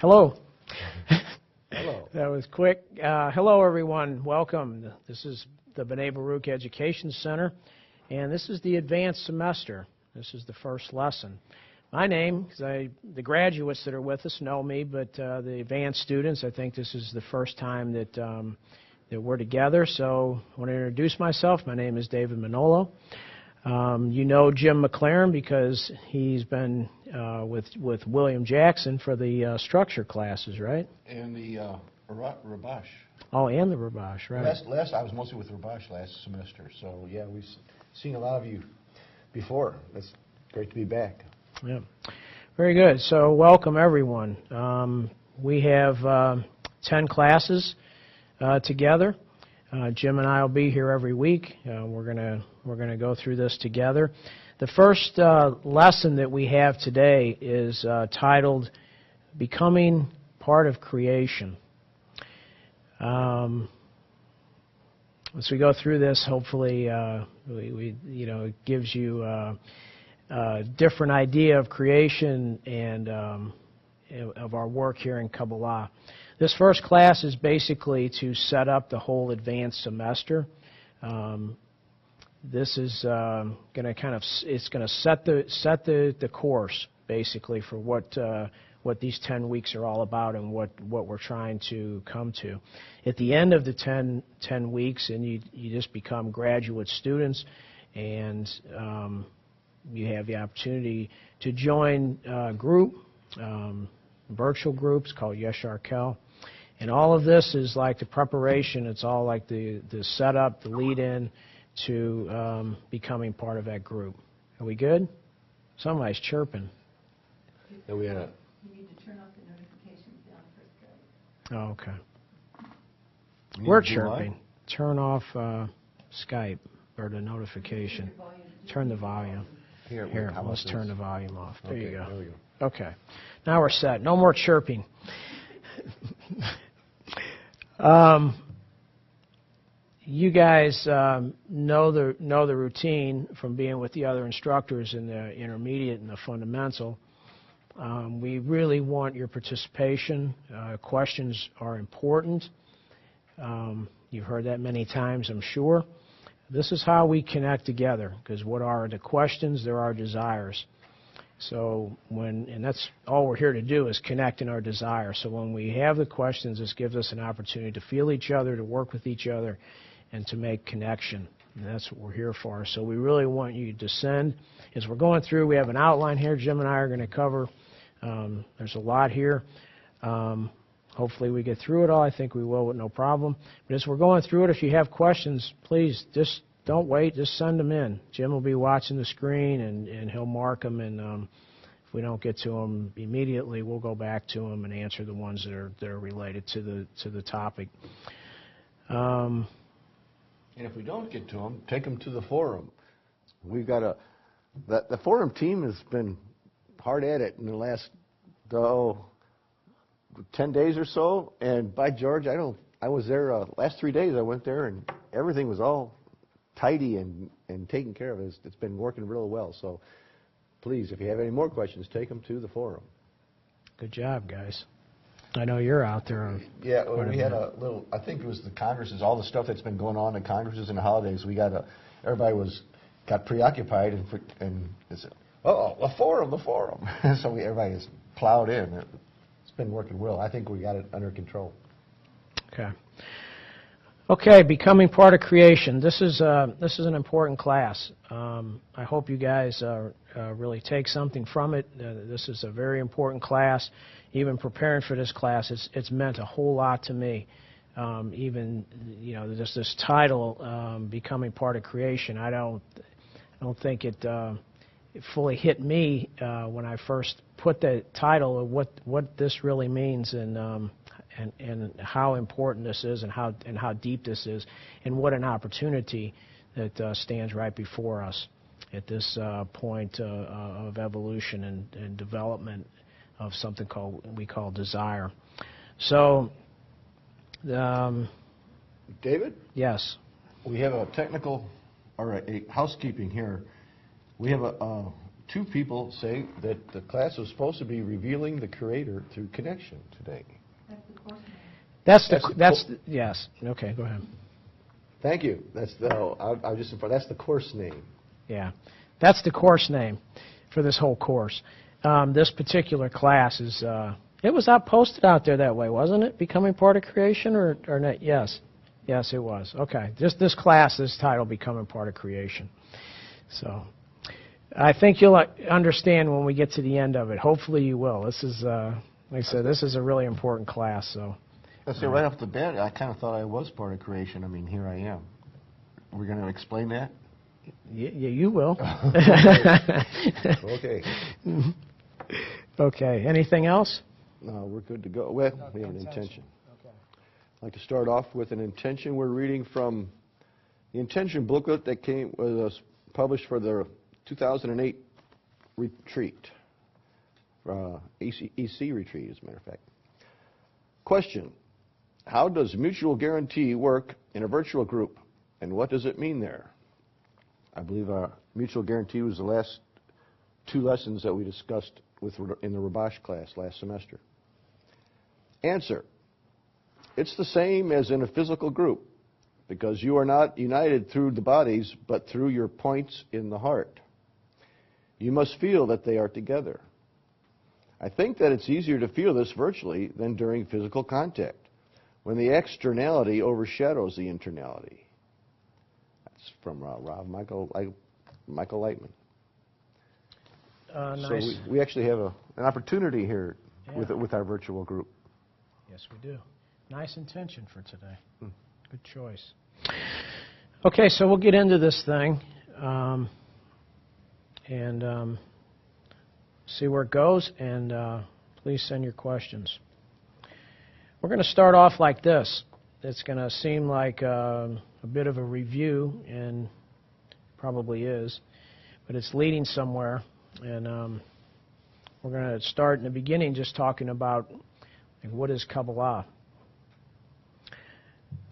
Hello. Hello. That was quick. Hello, everyone. Welcome. This is the B'nai Baruch Education Center, and this is the advanced semester. This is the first lesson. My name, because the graduates that are with us know me, but the advanced students, I think this is the first time that that we're together. So I want to introduce myself. My name is David Manolo. You know Jim McLaren because he's been with William Jackson for the structure classes, right? And the Rabash. Oh, and the Rabash, right. Last I was mostly with Rabash last semester, so yeah, we've seen a lot of you before. It's great to be back. Yeah, very good. So welcome everyone. We have 10 classes together. Jim and I will be here every week. We're gonna go through this together. The first lesson that we have today is titled "Becoming Part of Creation." As we go through this, hopefully, it gives you a different idea of creation and of our work here in Kabbalah. This first class is basically to set up the whole advanced semester. This is going to set the course basically for what these 10 weeks are all about and what we're trying to come to. At the end of the 10 weeks, and you just become graduate students, and you have the opportunity to join a group, virtual groups called Yeshar Kel. And all of this is like the preparation. It's all like the setup, the lead-in to becoming part of that group. Are we good? Somebody's chirping. Yeah, we had a. You need to turn off the notifications down for Skype. Oh, okay. We're chirping. Turn off Skype or the notification. Turn the volume. Here, let's turn the volume off. There you go. There we go. Okay. Now we're set. No more chirping. You guys know the routine from being with the other instructors in the intermediate and the fundamental. We really want your participation. Questions are important. You've heard that many times, I'm sure. This is how we connect together, because what are the questions? There are desires. So and that's all we're here to do is connect in our desire. So when we have the questions, this gives us an opportunity to feel each other, to work with each other, and to make connection. And that's what we're here for. So we really want you to send. As we're going through, we have an outline here. Jim and I are going to cover. There's a lot here. Hopefully we get through it all. I think we will with no problem. But as we're going through it, if you have questions, please just don't wait. Just send them in. Jim will be watching the screen, and he'll mark them. And if we don't get to them immediately, we'll go back to them and answer the ones that are related to the topic. And if we don't get to them, take them to the forum. We've got the forum team has been hard at it in the last 10 days or so, and by George, I was there last 3 days. I went there, and everything was all tidy and taken care of. It's been working real well. So please, if you have any more questions, take them to the forum. Good job, guys. I know you're out there. Yeah, we had a little. I think it was the congresses, all the stuff that's been going on in congresses and the holidays. Everybody got preoccupied and they said, the forum. So everybody is plowed in. It's been working well. I think we got it under control. Okay, becoming part of creation. This is an important class. I hope you guys really take something from it. This is a very important class. Even preparing for this class, it's meant a whole lot to me. Even just this title, becoming part of creation. I don't think it fully hit me when I first put the title of what this really means and how important this is and how deep this is and what an opportunity that stands right before us at this point of evolution and development of something we call desire. So, David? Yes. We have a technical, or a housekeeping here. We have two people say that the class was supposed to be revealing the Creator through connection today. That's the course name. Yes. Okay, go ahead. Thank you. That's the, I was just informed. That's the course name. Yeah, that's the course name for this whole course. This particular class is, it was posted out there that way, wasn't it? Becoming Part of Creation or not? Yes. Yes, it was. Okay. Just this class is titled Becoming Part of Creation. So I think you'll understand when we get to the end of it. Hopefully you will. This is, like I said, this is a really important class. So. Let's say right off the bat, I kind of thought I was part of creation. I mean, here I am. We're going to explain that? Yeah, you will. Okay. Okay. Anything else? No, we're good to go. Well, we have an intention. Okay. I'd like to start off with an intention. We're reading from the intention booklet that was published for the 2008 retreat, EC retreat, as a matter of fact. Question: how does mutual guarantee work in a virtual group, and what does it mean there? I believe mutual guarantee was the last two lessons that we discussed in the Rabash class last semester. Answer: it's the same as in a physical group, because you are not united through the bodies, but through your points in the heart. You must feel that they are together. I think that it's easier to feel this virtually than during physical contact, when the externality overshadows the internality. That's from Michael Lightman. Nice. So we actually have an opportunity here with our virtual group. Yes, we do. Nice intention for today. Good choice. Okay, so we'll get into this thing and see where it goes, and please send your questions. We're going to start off like this. It's going to seem like a bit of a review, and probably is, but it's leading somewhere. And we're going to start in the beginning just talking about what is Kabbalah.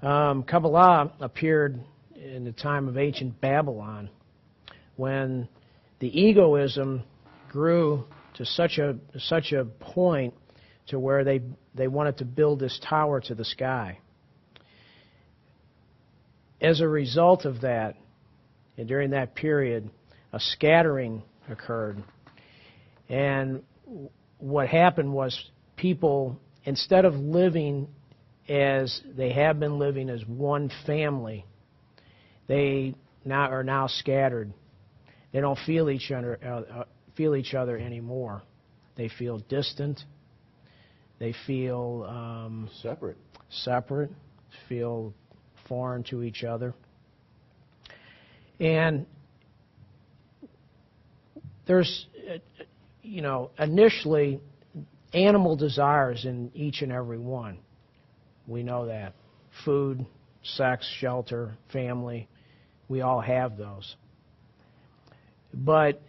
Kabbalah appeared in the time of ancient Babylon, when the egoism grew to such a point to where they wanted to build this tower to the sky. As a result of that, and during that period, a scattering occurred. And what happened was people, instead of living as they have been living as one family, they are now scattered. They don't feel each other anymore. They feel distant. They feel separate, feel foreign to each other. And there's, initially animal desires in each and every one. We know that. Food, sex, shelter, family, we all have those. But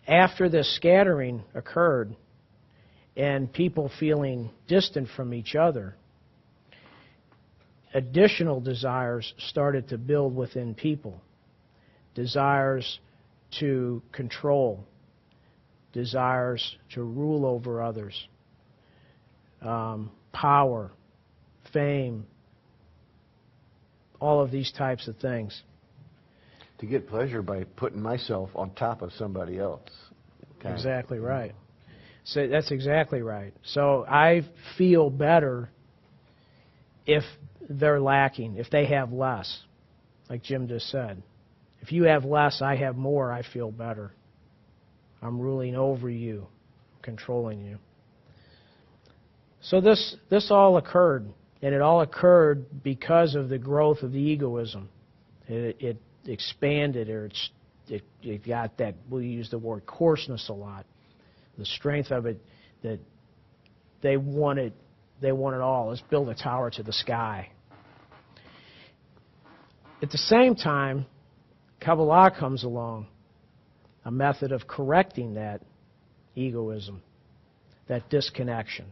after this scattering occurred and people feeling distant from each other, additional desires started to build within people. Desires to control, desires to rule over others, power, fame, all of these types of things. To get pleasure by putting myself on top of somebody else. Exactly right. So that's exactly right. So I feel better if they're lacking, if they have less, like Jim just said. If you have less, I have more, I feel better. I'm ruling over you, controlling you. So this all occurred, and it all occurred because of the growth of the egoism. It expanded, or it got that, we use the word coarseness a lot. The strength of it, that they want it all. Let's build a tower to the sky. At the same time, Kabbalah comes along, a method of correcting that egoism, that disconnection.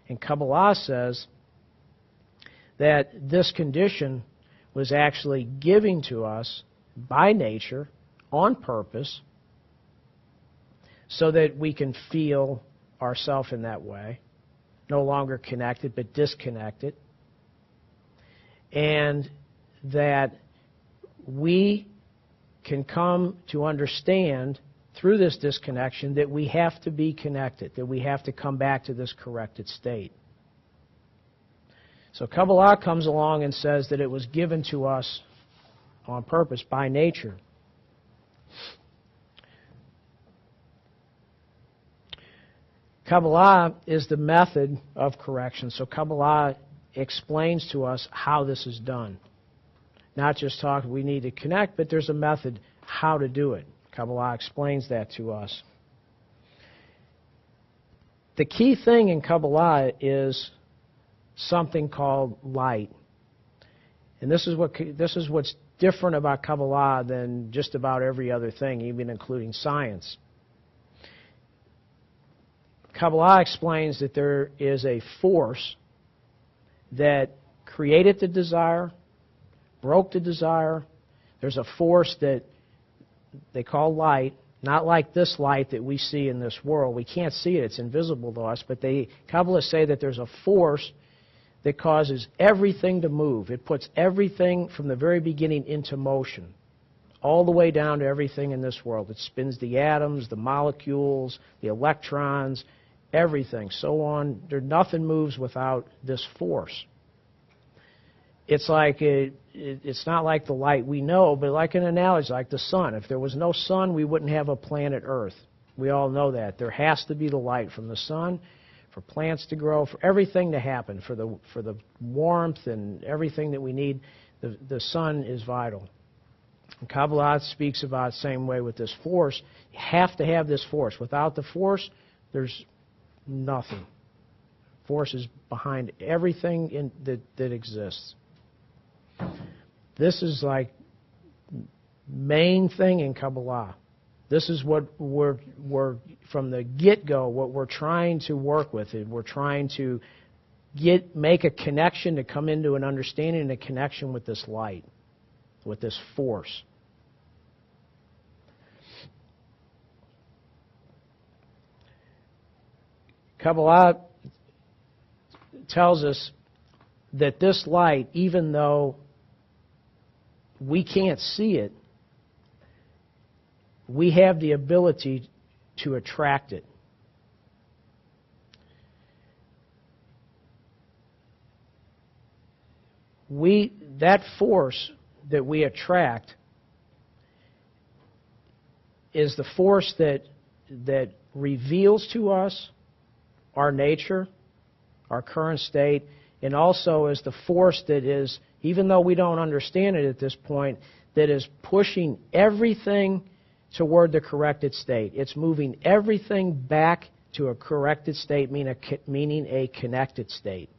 And Kabbalah says that this condition was actually given to us by nature, on purpose, so that we can feel ourselves in that way, no longer connected but disconnected, and that we can come to understand through this disconnection that we have to be connected, that we have to come back to this corrected state. So Kabbalah comes along and says that it was given to us on purpose by nature. Kabbalah is the method of correction. So Kabbalah explains to us how this is done. Not just talk, we need to connect, but there's a method how to do it. Kabbalah explains that to us. The key thing in Kabbalah is something called light. And this is what's different about Kabbalah than just about every other thing, even including science. Kabbalah explains that there is a force that created the desire, broke the desire. There's a force that they call light, not like this light that we see in this world. We can't see it, it's invisible to us, but Kabbalists say that there's a force that causes everything to move. It puts everything from the very beginning into motion, all the way down to everything in this world. It spins the atoms, the molecules, the electrons, everything, so on. Nothing moves without this force. It's like it's not like the light we know, but like an analogy, like the sun. If there was no sun, we wouldn't have a planet Earth. We all know that. There has to be the light from the sun for plants to grow, for everything to happen, for the warmth and everything that we need. The sun is vital. And Kabbalah speaks about the same way with this force. You have to have this force. Without the force, there's nothing. Force is behind everything that exists. This is like main thing in Kabbalah. This is what we're from the get-go, what we're trying to work with. We're trying to make a connection, to come into an understanding and a connection with this light, with this force. Kabbalah tells us that this light, even though we can't see it, we have the ability to attract it. That force that we attract is the force that reveals to us our nature, our current state, and also is the force that is, even though we don't understand it at this point, that is pushing everything toward the corrected state. It's moving everything back to a corrected state, meaning a connected state.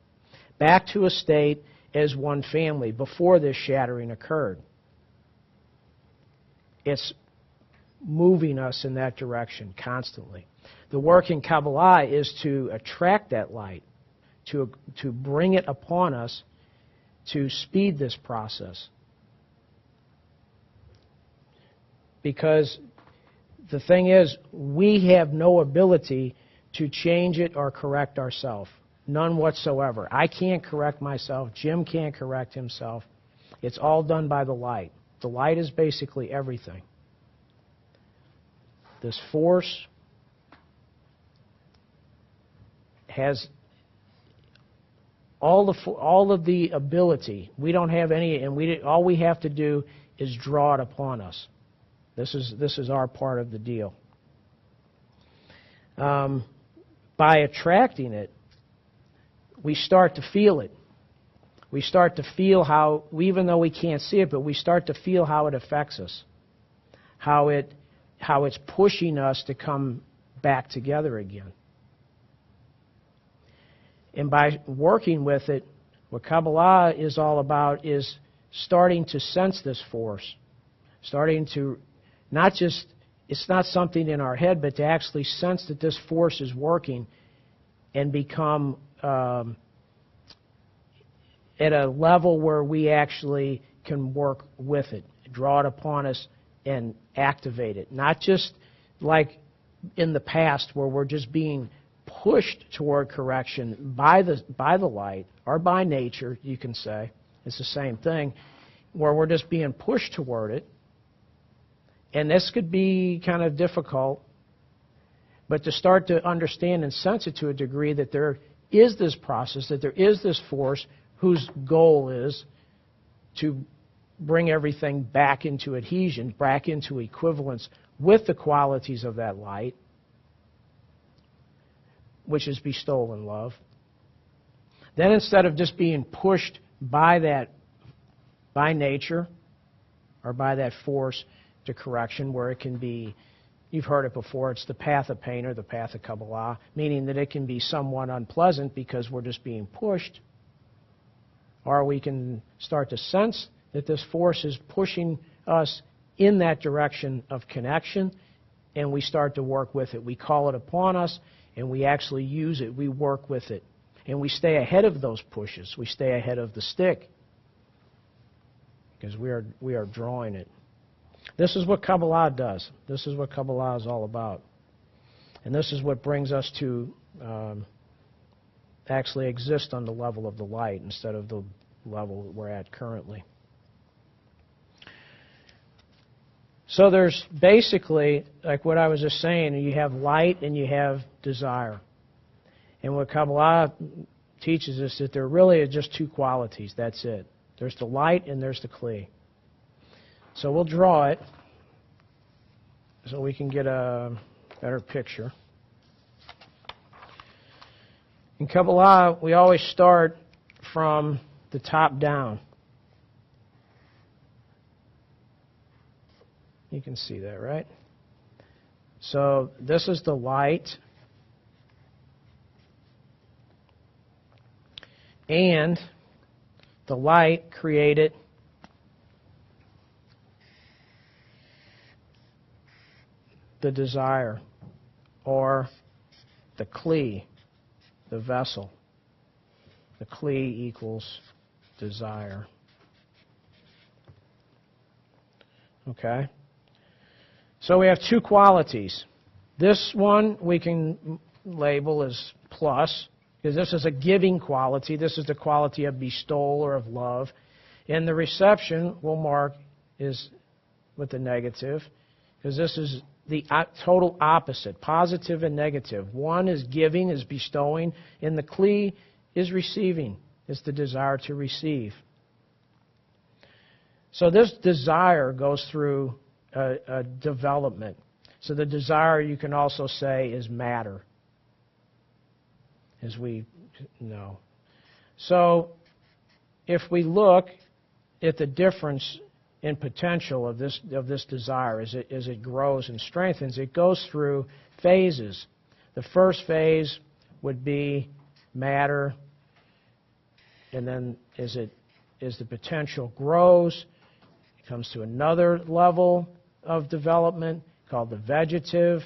Back to a state as one family before this shattering occurred. It's moving us in that direction constantly. The work in Kabbalah is to attract that light, to bring it upon us, to speed this process. Because the thing is, we have no ability to change it or correct ourselves. None whatsoever. I can't correct myself. Jim can't correct himself. It's all done by the light. The light is basically everything. This force has all of the ability. We don't have any, and all we have to do is draw it upon us. This is our part of the deal. By attracting it, we start to feel it. We start to feel how, even though we can't see it, but we start to feel how it affects us, how it's pushing us to come back together again. And by working with it, what Kabbalah is all about is starting to sense this force, starting to not just, it's not something in our head, but to actually sense that this force is working and become at a level where we actually can work with it, draw it upon us and activate it. Not just like in the past where we're just being pushed toward correction by the light, or by nature, you can say. It's the same thing, where we're just being pushed toward it. And this could be kind of difficult, but to start to understand and sense it to a degree that there is this process, that there is this force whose goal is to bring everything back into adhesion, back into equivalence with the qualities of that light, which is bestowal love. Then instead of just being pushed by nature or by that force to correction, where it can be, you've heard it before, it's the path of pain or the path of Kabbalah, meaning that it can be somewhat unpleasant because we're just being pushed. Or we can start to sense that this force is pushing us in that direction of connection, and we start to work with it. We call it upon us, and we actually use it. We work with it. And we stay ahead of those pushes. We stay ahead of the stick because we are drawing it. This is what Kabbalah does. This is what Kabbalah is all about. And this is what brings us to actually exist on the level of the light instead of the level we're at currently. So there's basically, like what I was just saying, you have light and you have desire. And what Kabbalah teaches us that there really are just two qualities. That's it. There's the light and there's the Kli. So we'll draw it so we can get a better picture. In Kabbalah, we always start from the top down. You can see that, right? So this is the light. And the light created the desire, or the Kli, the vessel. The Kli equals desire. Okay? So we have two qualities. This one we can label as plus, because this is a giving quality. This is the quality of bestowal or of love. And the reception we'll mark is with the negative, because this is the total opposite, positive and negative. One is giving, is bestowing, and the Kli is receiving. It's the desire to receive. So this desire goes through a development. So the desire, you can also say, is matter, as we know. So if we look at the difference in potential of this desire as it grows and strengthens, it goes through phases. The first phase would be matter, and then as the potential grows, it comes to another level of development called the vegetative,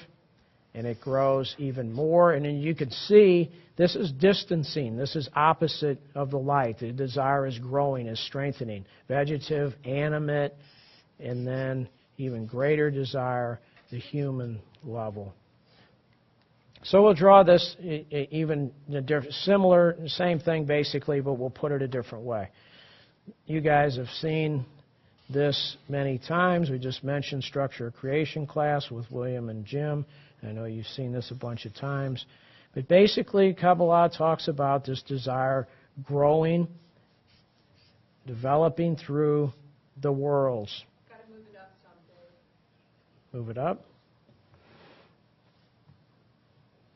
and it grows even more. And then you can see this is distancing. This is opposite of the light. The desire is growing, is strengthening. Vegetative, animate, and then even greater desire, the human level. So we'll draw this even similar, same thing basically, but we'll put it a different way. You guys have seen this many times. We just mentioned structure of creation class with William and Jim. I know you've seen this a bunch of times. But basically, Kabbalah talks about this desire growing, developing through the worlds. Got to move it up someday. Move it up.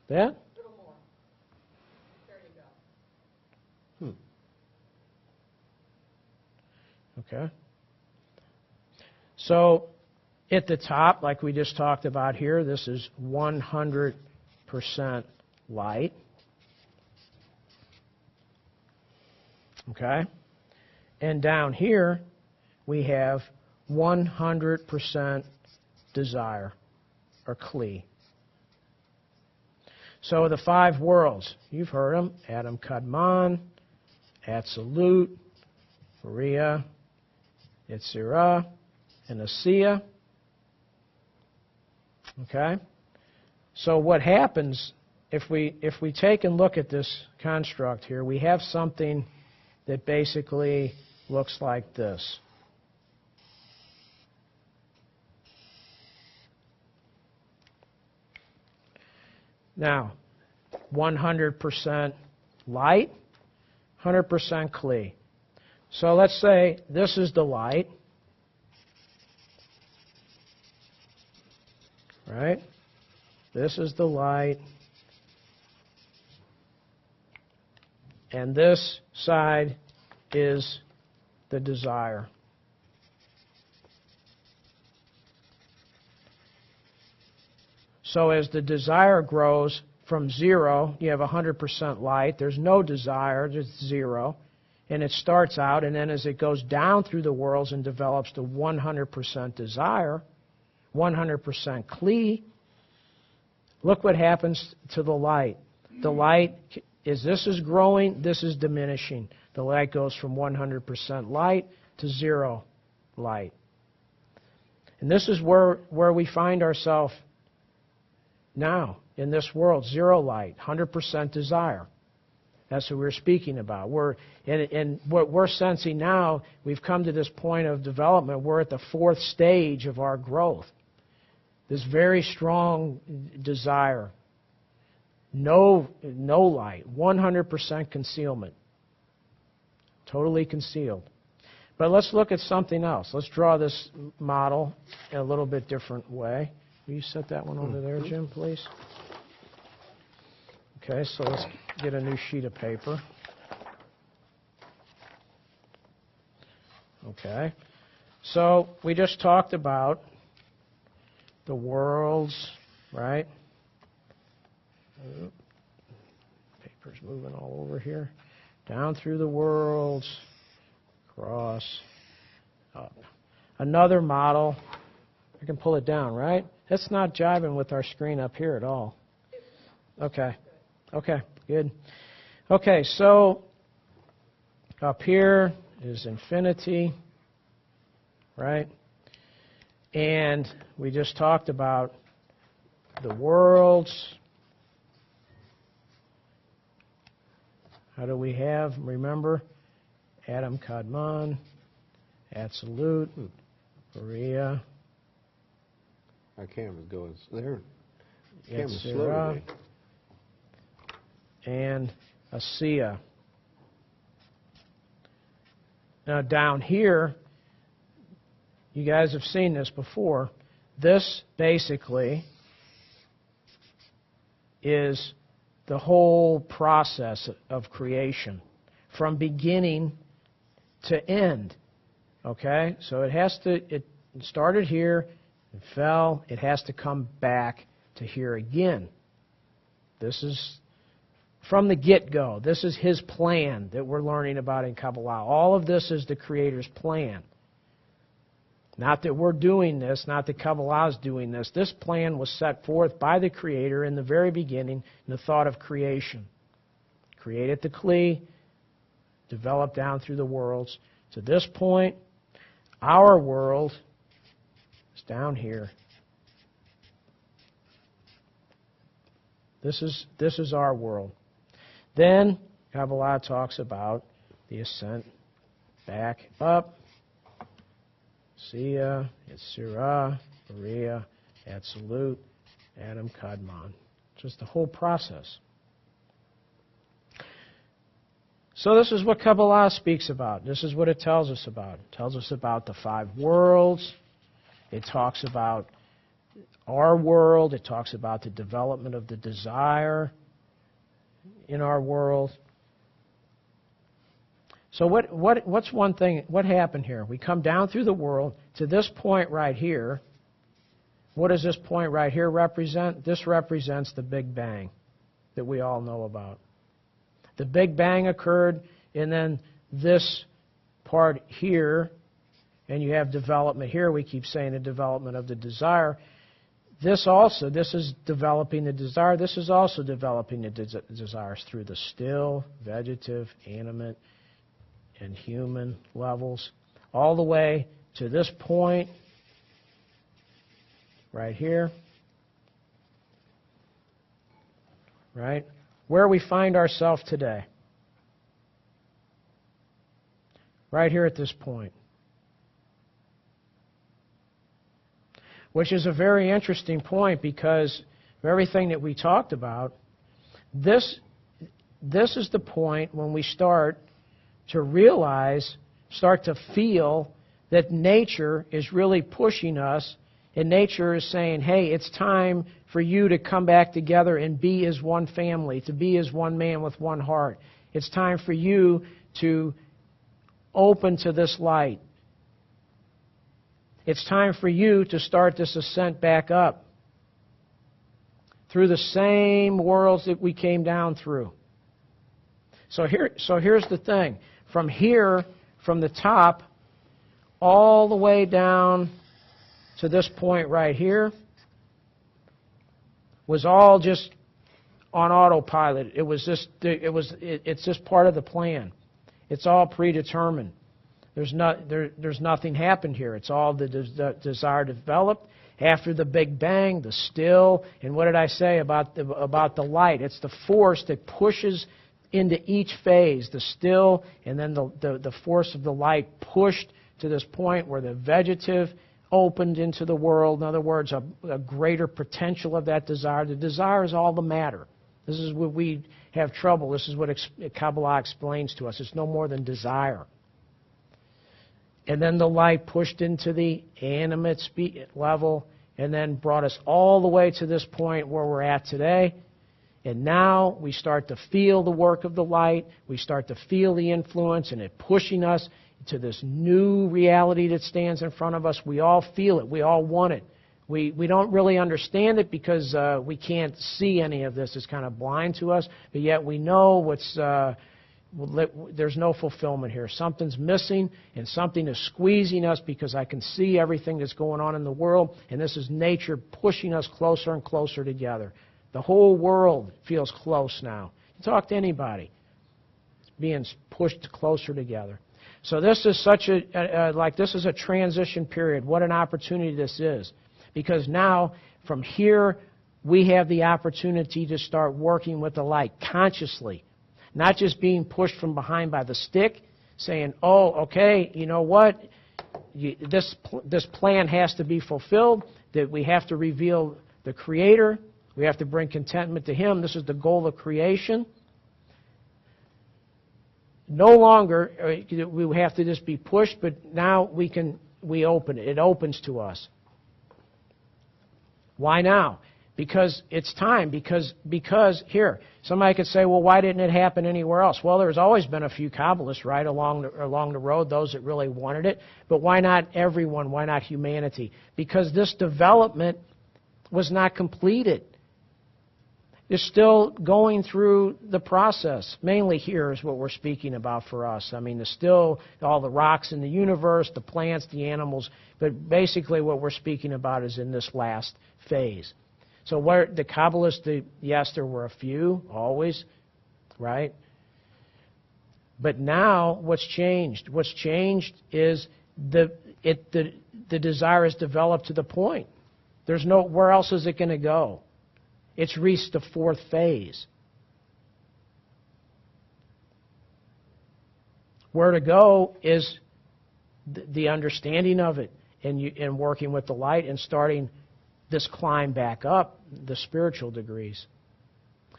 That? A little more. There you go. Okay. So at the top, like we just talked about here, this is 100% light. Okay? And down here, we have 100% desire, or Kli. So the five worlds, you've heard them: Adam Kadmon, Absolute, Beriah, Yetzirah, and Asiya. Okay? So what happens if we take and look at this construct here, we have something that basically looks like this. Now, 100% light, 100% Klee. So let's say this is the light, right? This is the light. And this side is the desire. So as the desire grows from 0, you have 100% light. There's no desire, just 0. And it starts out, and then as it goes down through the worlds and develops to 100% desire, 100% Klee, look what happens to the light. The light, as this is growing, this is diminishing. The light goes from 100% light to 0 light. And this is where we find ourselves now in this world. 0 light, 100% desire. That's what we're speaking about. And what we're sensing now, we've come to this point of development. We're at the 4th stage of our growth. This very strong desire. No light. 100% concealment. Totally concealed. But let's look at something else. Let's draw this model in a little bit different way. Will you set that one over there, Jim, please? Okay, so let's get a new sheet of paper. Okay. So we just talked about the worlds, right? Paper's moving all over here. Down through the worlds, across, up. Another model. I can pull it down, right? That's not jiving with our screen up here at all. Okay. Okay, good. Okay, so up here is infinity, right? And we just talked about the worlds. How do we have, remember, Adam Kadmon, Absolute, Beriah. Our camera's going there. Camera's slow Yetzirah, today. and Asiya. Now down here, you guys have seen this before. This basically is the whole process of creation from beginning to end. Okay? So it started here, it fell, it has to come back to here again. This is from the get-go. This is his plan that we're learning about in Kabbalah. All of this is the Creator's plan. Not that we're doing this, not that Kabbalah is doing this. This plan was set forth by the Creator in the very beginning in the thought of creation. Created the Klee, developed down through the worlds. To this point, our world is down here. This is our world. Then Kabbalah talks about the ascent back up. Asiya, Yetzirah, Beriah, Absolute, Adam Kadmon. Just the whole process. So this is what Kabbalah speaks about. This is what it tells us about. It tells us about the 5 worlds. It talks about our world. It talks about the development of the desire in our world. So what's one thing, what happened here? We come down through the world to this point right here. What does this point right here represent? This represents the Big Bang that we all know about. The Big Bang occurred, and then this part here, and you have development here. We keep saying the development of the desire. This is developing the desire. This is also developing the desires through the still, vegetative, animate, and human levels, all the way to this point right here. right? Where we find ourselves today. Right here at this point. Which is a very interesting point because of everything that we talked about. This is the point when we start to realize, start to feel that nature is really pushing us, and nature is saying, hey, it's time for you to come back together and be as one family, to be as one man with one heart. It's time for you to open to this light. It's time for you to start this ascent back up through the same worlds that we came down through. So here's the thing. From here, from the top, all the way down to this point right here, was all just on autopilot. It's just part of the plan. It's all predetermined. There's nothing happened here. It's all the desire developed after the Big Bang, the still, and what did I say about the light? It's the force that pushes into each phase, the still, and then the force of the light pushed to this point where the vegetative opened into the world. In other words, a greater potential of that desire. The desire is all the matter. This is what we have trouble. This is what Kabbalah explains to us. It's no more than desire. And then the light pushed into the animate level and then brought us all the way to this point where we're at today. And now we start to feel the work of the light. We start to feel the influence and it pushing us to this new reality that stands in front of us. We all feel it. We all want it. We don't really understand it because we can't see any of this. It's kind of blind to us. But yet we know there's no fulfillment here. Something's missing and something is squeezing us because I can see everything that's going on in the world. And this is nature pushing us closer and closer together. The whole world feels close now. You talk to anybody. It's being pushed closer together. So this is this is a transition period. What an opportunity this is. Because now, from here, we have the opportunity to start working with the light consciously. Not just being pushed from behind by the stick, saying, oh, okay, you know what? This plan has to be fulfilled, that we have to reveal the Creator. We have to bring contentment to Him. This is the goal of creation. No longer we have to just be pushed, but now we open it. It opens to us. Why now? Because it's time. Because here, somebody could say, well, why didn't it happen anywhere else? Well, there's always been a few Kabbalists, right, along the road, those that really wanted it. But why not everyone? Why not humanity? Because this development was not completed. It's still going through the process. Mainly here is what we're speaking about for us. I mean, all the rocks in the universe, the plants, the animals, but basically what we're speaking about is in this last phase. So where the Kabbalists, yes, there were a few, always, right? But now what's changed? What's changed is the desire is developed to the point. Where else is it going to go? It's reached the fourth phase. Where to go is the understanding of it and working with the light and starting this climb back up, the spiritual degrees.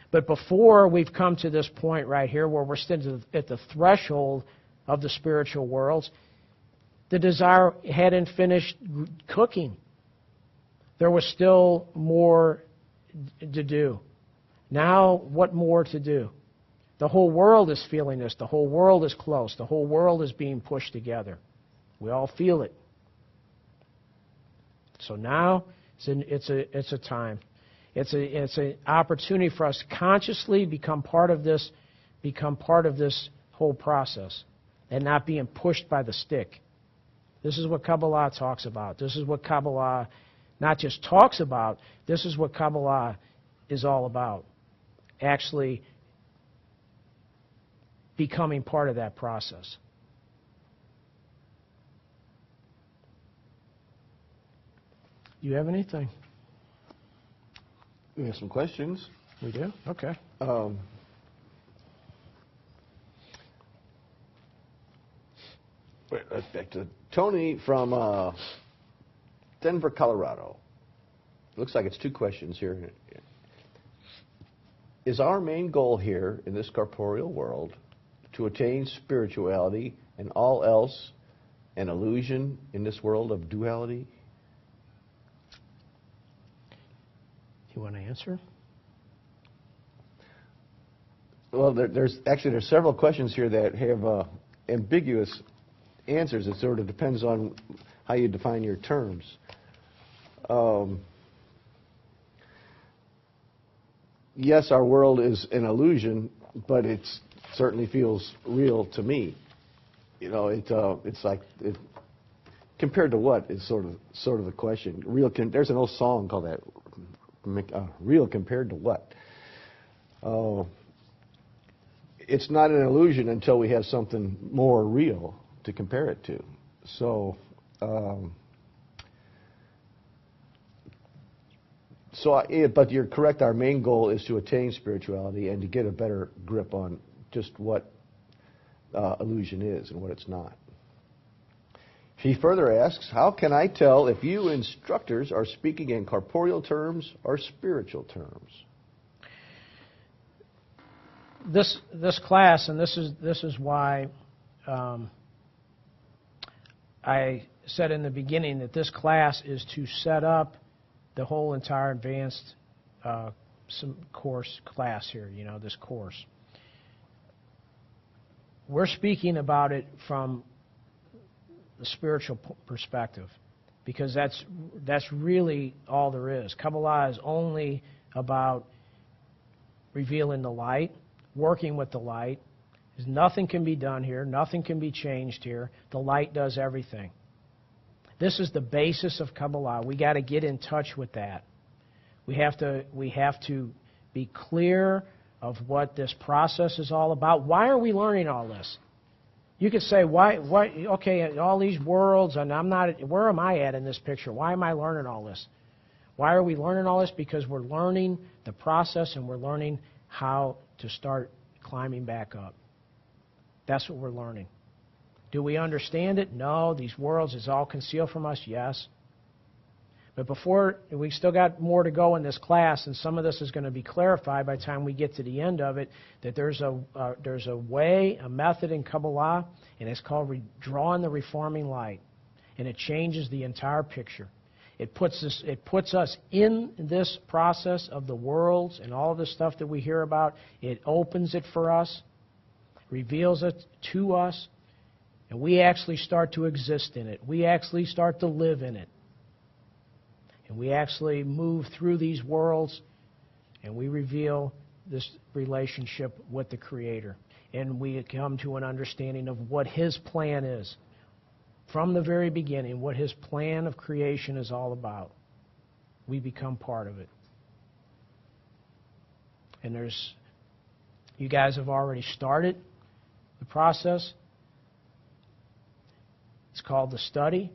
But before we've come to this point right here where we're still at the threshold of the spiritual worlds, the desire hadn't finished cooking. There was still more to do. Now, what more to do? The whole world is feeling this. The whole world is close. The whole world is being pushed together. We all feel it. So now it's a time. It's an opportunity for us to consciously become part of this whole process and not being pushed by the stick. This is what Kabbalah talks about. This is what Kabbalah not just talks about, this is what Kabbalah is all about. Actually becoming part of that process. Do you have anything? We have some questions. We do? Okay. Let's back to Tony from Denver, Colorado. Looks like it's two questions here. Is our main goal here in this corporeal world to attain spirituality and all else an illusion in this world of duality? You want to answer? Well, there's several questions here that have ambiguous answers. It sort of depends on how you define your terms. Yes, our world is an illusion, but it certainly feels real to me. You know, it's like compared to what is sort of the question. There's an old song called that. Real compared to what? It's not an illusion until we have something more real to compare it to. So, but you're correct. Our main goal is to attain spirituality and to get a better grip on just what illusion is and what it's not. He further asks, how can I tell if you instructors are speaking in corporeal terms or spiritual terms? This class, and this is why I said in the beginning that this class is to set up the whole entire advanced course class here, you know, this course. We're speaking about it from the spiritual perspective because that's really all there is. Kabbalah is only about revealing the light, working with the light. Nothing can be done here. Nothing can be changed here. The light does everything. This is the basis of Kabbalah. We got to get in touch with that. We have to be clear of what this process is all about. Why are we learning all this? You could say, why? Okay, all these worlds, and I'm not. Where am I at in this picture? Why am I learning all this? Why are we learning all this? Because we're learning the process and we're learning how to start climbing back up. That's what we're learning. Do we understand it? No. These worlds is all concealed from us? Yes. But we still got more to go in this class, and some of this is going to be clarified by the time we get to the end of it, that there's a way, a method in Kabbalah, and it's called drawing the reforming light. And it changes the entire picture. It puts us in this process of the worlds and all of the stuff that we hear about. It opens it for us, reveals it to us, and we actually start to exist in it. We actually start to live in it. And we actually move through these worlds, and we reveal this relationship with the Creator. And we come to an understanding of what His plan is. From the very beginning, what His plan of creation is all about. We become part of it. And you guys have already started the process. It's called the study.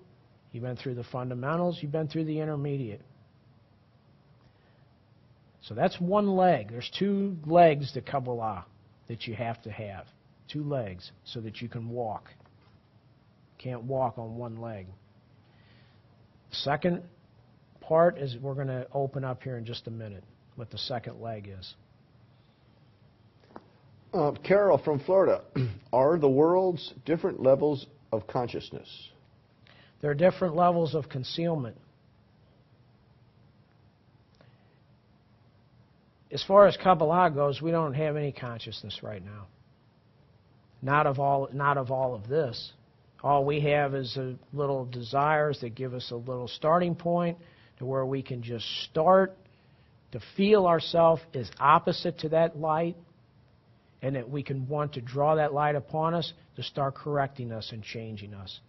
You've been through the fundamentals. You've been through the intermediate. So that's one leg. There's two legs to Kabbalah that you have to have. Two legs so that you can walk. Can't walk on one leg. Second part is we're going to open up here in just a minute what the second leg is. Carol from Florida, are the worlds different levels of consciousness? There are different levels of concealment. As far as Kabbalah goes, we don't have any consciousness right now. Not of all of this. All we have is a little desires that give us a little starting point to where we can just start to feel ourselves as opposite to that light, and that we can want to draw that light upon us to start correcting us and changing us.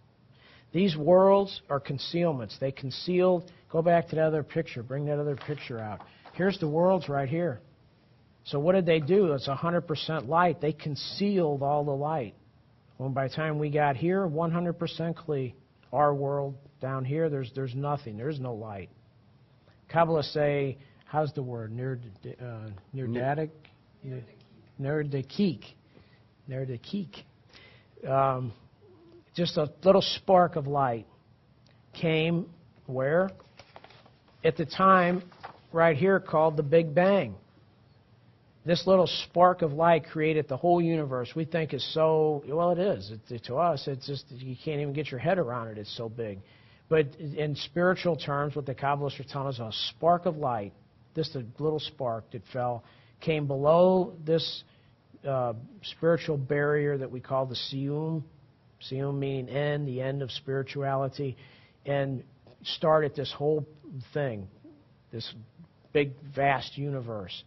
These worlds are concealments. They concealed. Go back to that other picture. Bring that other picture out. Here's the worlds right here. So what did they do? It's 100% light. They concealed all the light. Well, by the time we got here, 100% clear. Our world down here, there's nothing. There's no light. Kabbalists say how's the word? Nerdatic? Nerdakeek. Nerdakeek. Just a little spark of light came where? At the time, right here, called the Big Bang. This little spark of light created the whole universe. We think it's so, well, it is. To us, it's just, you can't even get your head around it. It's so big. But in spiritual terms, what the Kabbalists are telling us, a spark of light, just a little spark that fell, came below this spiritual barrier that we call the Siyum. Siyum meaning end, the end of spirituality, and started this whole thing, this big, vast universe.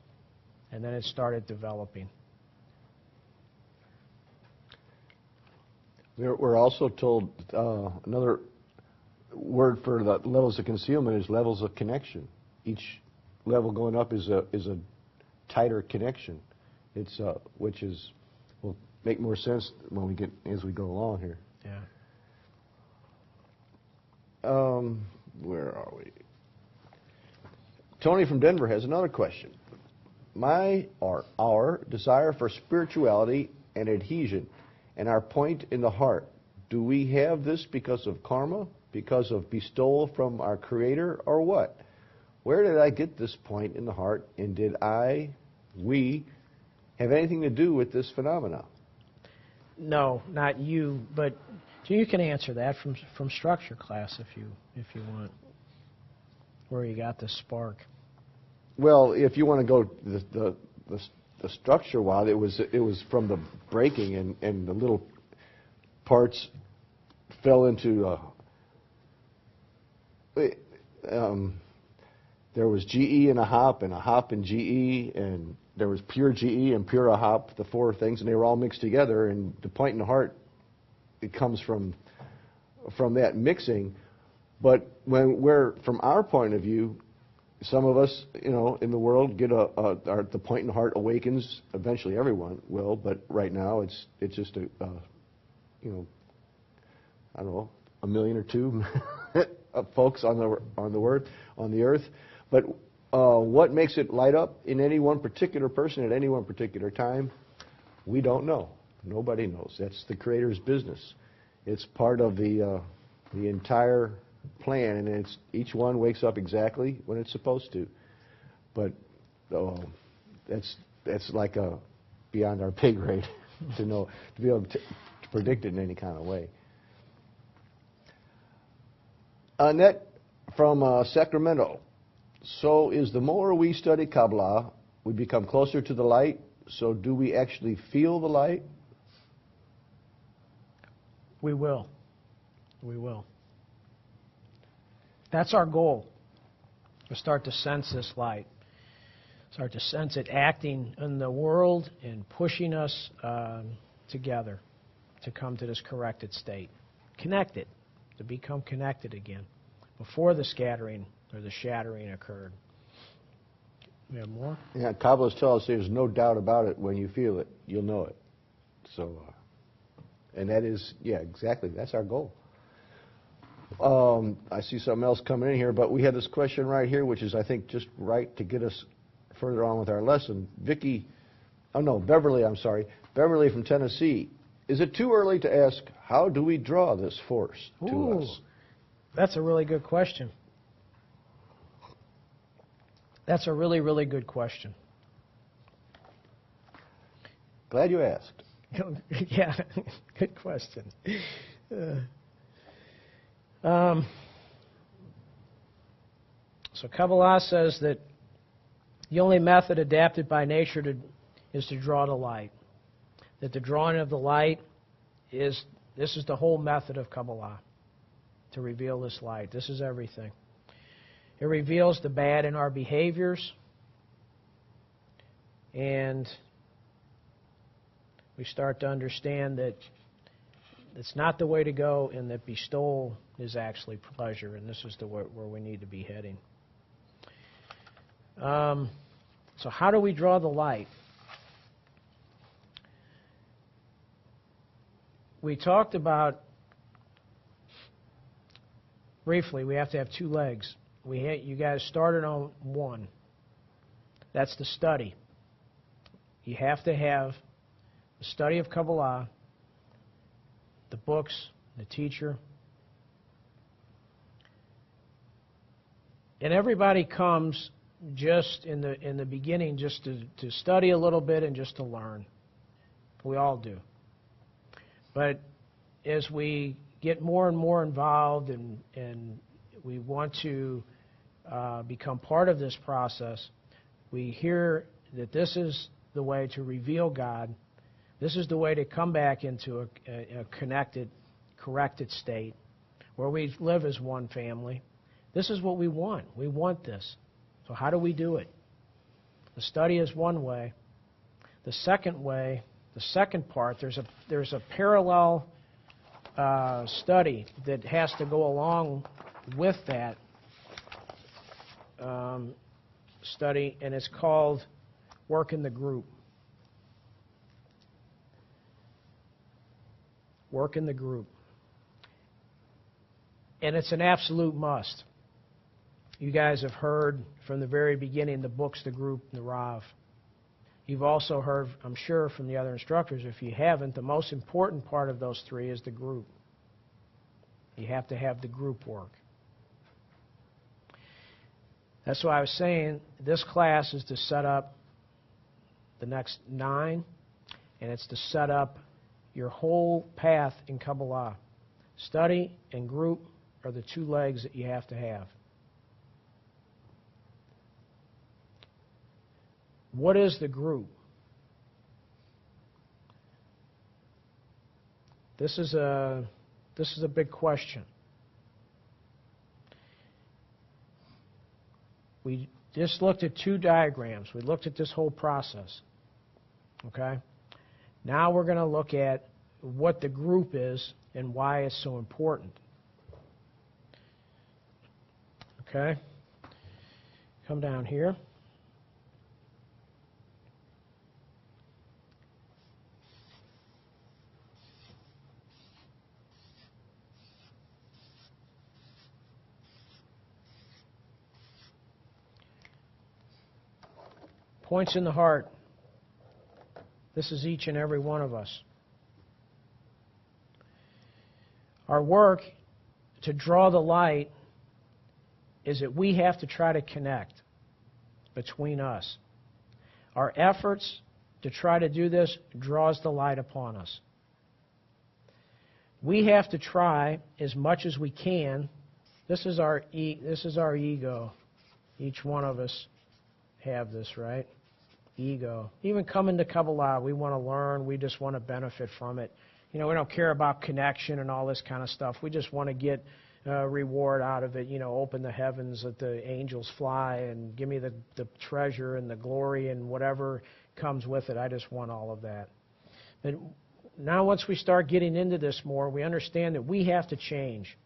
And then it started developing. We're also told another word for the levels of concealment is levels of connection. Each level going up is a tighter connection. It's which is will make more sense when we get as we go along here. Yeah. Where are we? Tony from Denver has another question. Our desire for spirituality and adhesion and our point in the heart, do we have this because of karma, because of bestowal from our Creator, or what? Where did I get this point in the heart, and did we have anything to do with this phenomena? No, not you, but you can answer that from structure class if you want. Where you got the spark. Well, if you want to go the structure wild, it was from the breaking and the little parts fell into. There was GE and a hop and GE, and there was pure GE and pure hop, the four things, and they were all mixed together. And the point in the heart, it comes from that mixing. But from our point of view, some of us, in the world get the point in the heart awakens. Eventually, everyone will. But right now, it's just I don't know, 1 million or 2 of folks on the earth. But what makes it light up in any one particular person at any one particular time, we don't know. Nobody knows. That's the Creator's business. It's part of the entire plan, and each one wakes up exactly when it's supposed to. But that's like beyond our pay grade to know, to be able to predict it in any kind of way. Annette from Sacramento. So is the more we study Kabbalah, we become closer to the light? So do we actually feel the light? We will. We will. That's our goal, to start to sense this light, start to sense it acting in the world and pushing us together to come to this corrected state. Connected, to become connected again, before the scattering or the shattering occurred. We have more? Yeah, Kabbalists tell us there's no doubt about it. When you feel it, you'll know it. So, and that is, yeah, exactly, that's our goal. I see something else coming in here, but we had this question right here, which is, I think, just right to get us further on with our lesson. Beverly from Tennessee. Is it too early to ask, how do we draw this force to us? That's a really good question. That's a really, really good question. Glad you asked. Yeah, good question. So Kabbalah says that the only method adapted by nature is to draw the light. That the drawing of the light this is the whole method of Kabbalah, to reveal this light. This is everything. It reveals the bad in our behaviors, and we start to understand that it's not the way to go, and that bestowal is actually pleasure, and this is where we need to be heading. So how do we draw the light? We talked about, briefly, we have to have 2 legs. You guys started on one. That's the study. You have to have the study of Kabbalah, the books, the teacher. And everybody comes just in the beginning just to study a little bit and just to learn. We all do. But as we get more and more involved and we want to become part of this process, we hear that this is the way to reveal God. This is the way to come back into a connected, corrected state where we live as one family. This is what we want. We want this. So how do we do it? The study is one way. The second way, the second part, there's a parallel study that has to go along with that study, and it's called Work in the Group. Work in the group. And it's an absolute must. You guys have heard from the very beginning the books, the group, and the Rav. You've also heard, I'm sure, from the other instructors. If you haven't, the most important part of those three is the group. You have to have the group work. That's why I was saying this class is to set up the next 9, and it's to set up your whole path in Kabbalah. Study and group are the 2 legs that you have to have. What is the group? This is a big question. We just looked at 2 diagrams. We looked at this whole process. Okay? Now we're going to look at what the group is and why it's so important. Okay? Come down here. Points in the heart. This is each and every one of us. Our work to draw the light is that we have to try to connect between us. Our efforts to try to do this draws the light upon us. We have to try as much as we can. This is our ego. Each one of us have this, right? Ego. Even coming to Kabbalah, we want to learn. We just want to benefit from it. You know, we don't care about connection and all this kind of stuff. We just want to get reward out of it. You know, open the heavens, let the angels fly, and give me the treasure and the glory and whatever comes with it. I just want all of that. But now once we start getting into this more, we understand that we have to change.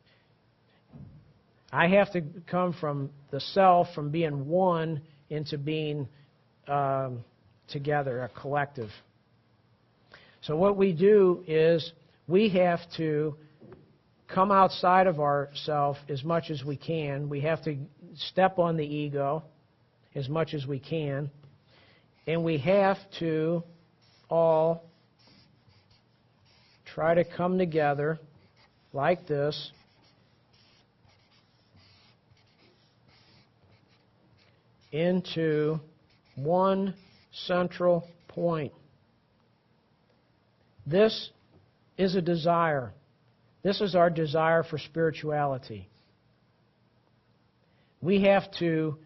I have to come from the self, from being one, into being together, a collective. So what we do is we have to come outside of ourselves as much as we can. We have to step on the ego as much as we can. And we have to all try to come together like this into one central point. This is a desire. This is our desire for spirituality. We have to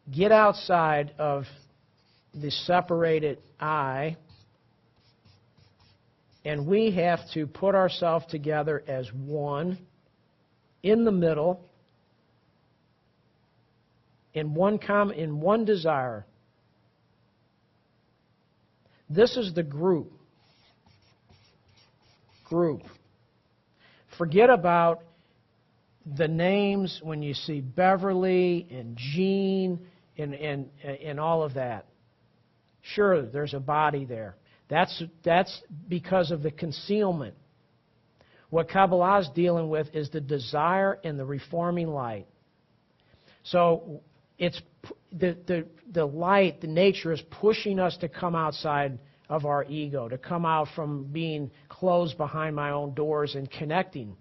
get outside of the separated I, and we have to put ourselves together as one, in the middle, in one desire. This is the group. Forget about the names when you see Beverly and Jean and all of that. Sure, there's a body there. That's because of the concealment. What Kabbalah is dealing with is the desire and the reforming light. So the light, the nature is pushing us to come outside of our ego, to come out from being closed behind my own doors and connecting.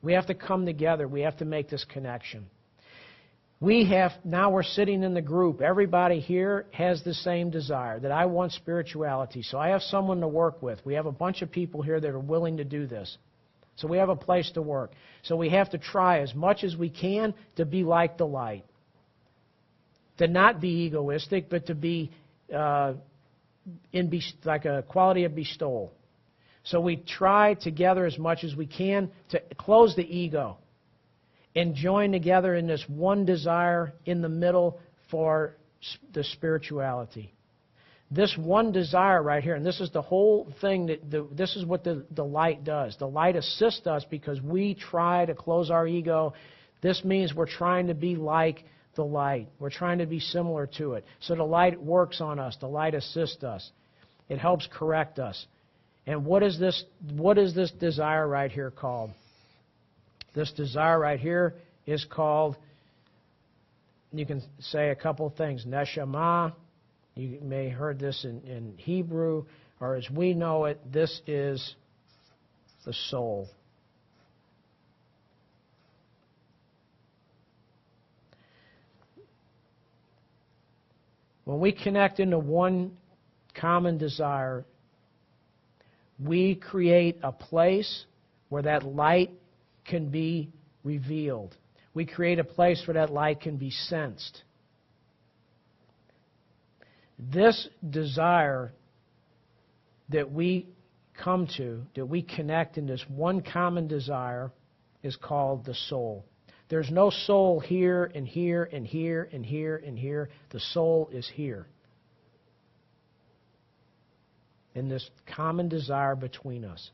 We have to come together. We have to make this connection. Now we're sitting in the group. Everybody here has the same desire, that I want spirituality. So I have someone to work with. We have a bunch of people here that are willing to do this. So we have a place to work. So we have to try as much as we can to be like the light. To not be egoistic, but to be like a quality of bestowal. So we try together as much as we can to close the ego and join together in this one desire in the middle for the spirituality. This one desire right here, and this is the whole thing, this is what the light does. The light assists us because we try to close our ego. This means we're trying to be like the light. We're trying to be similar to it. So the light works on us. The light assists us. It helps correct us. And what is this desire right here called? This desire right here is called, you can say a couple of things, neshama. You may have heard this in Hebrew, or as we know it, this is the soul. When we connect into one common desire, we create a place where that light can be revealed. We create a place where that light can be sensed. This desire that we come to, that we connect in this one common desire, is called the soul. There's no soul here and here and here and here and here. The soul is here. In this common desire between us.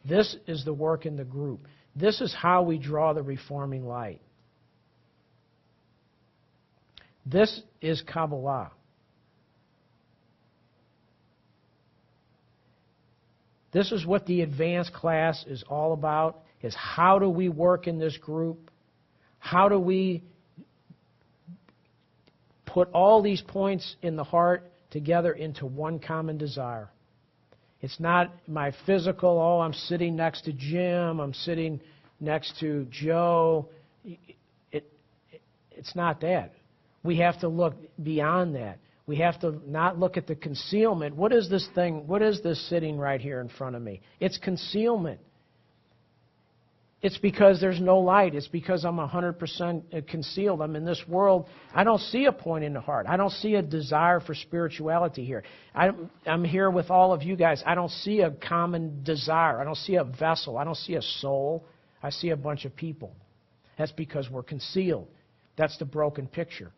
This is the work in the group. This is how we draw the reforming light. This is Kabbalah. This is what the advanced class is all about, is how do we work in this group? How do we put all these points in the heart together into one common desire? It's not my physical, I'm sitting next to Jim, I'm sitting next to Joe. It's not that. We have to look beyond that. We have to not look at the concealment. What is this thing? What is this sitting right here in front of me? It's concealment. It's because there's no light. It's because I'm 100% concealed. I'm in this world. I don't see a point in the heart. I don't see a desire for spirituality here. I'm here with all of you guys. I don't see a common desire. I don't see a vessel. I don't see a soul. I see a bunch of people. That's because we're concealed. That's the broken picture.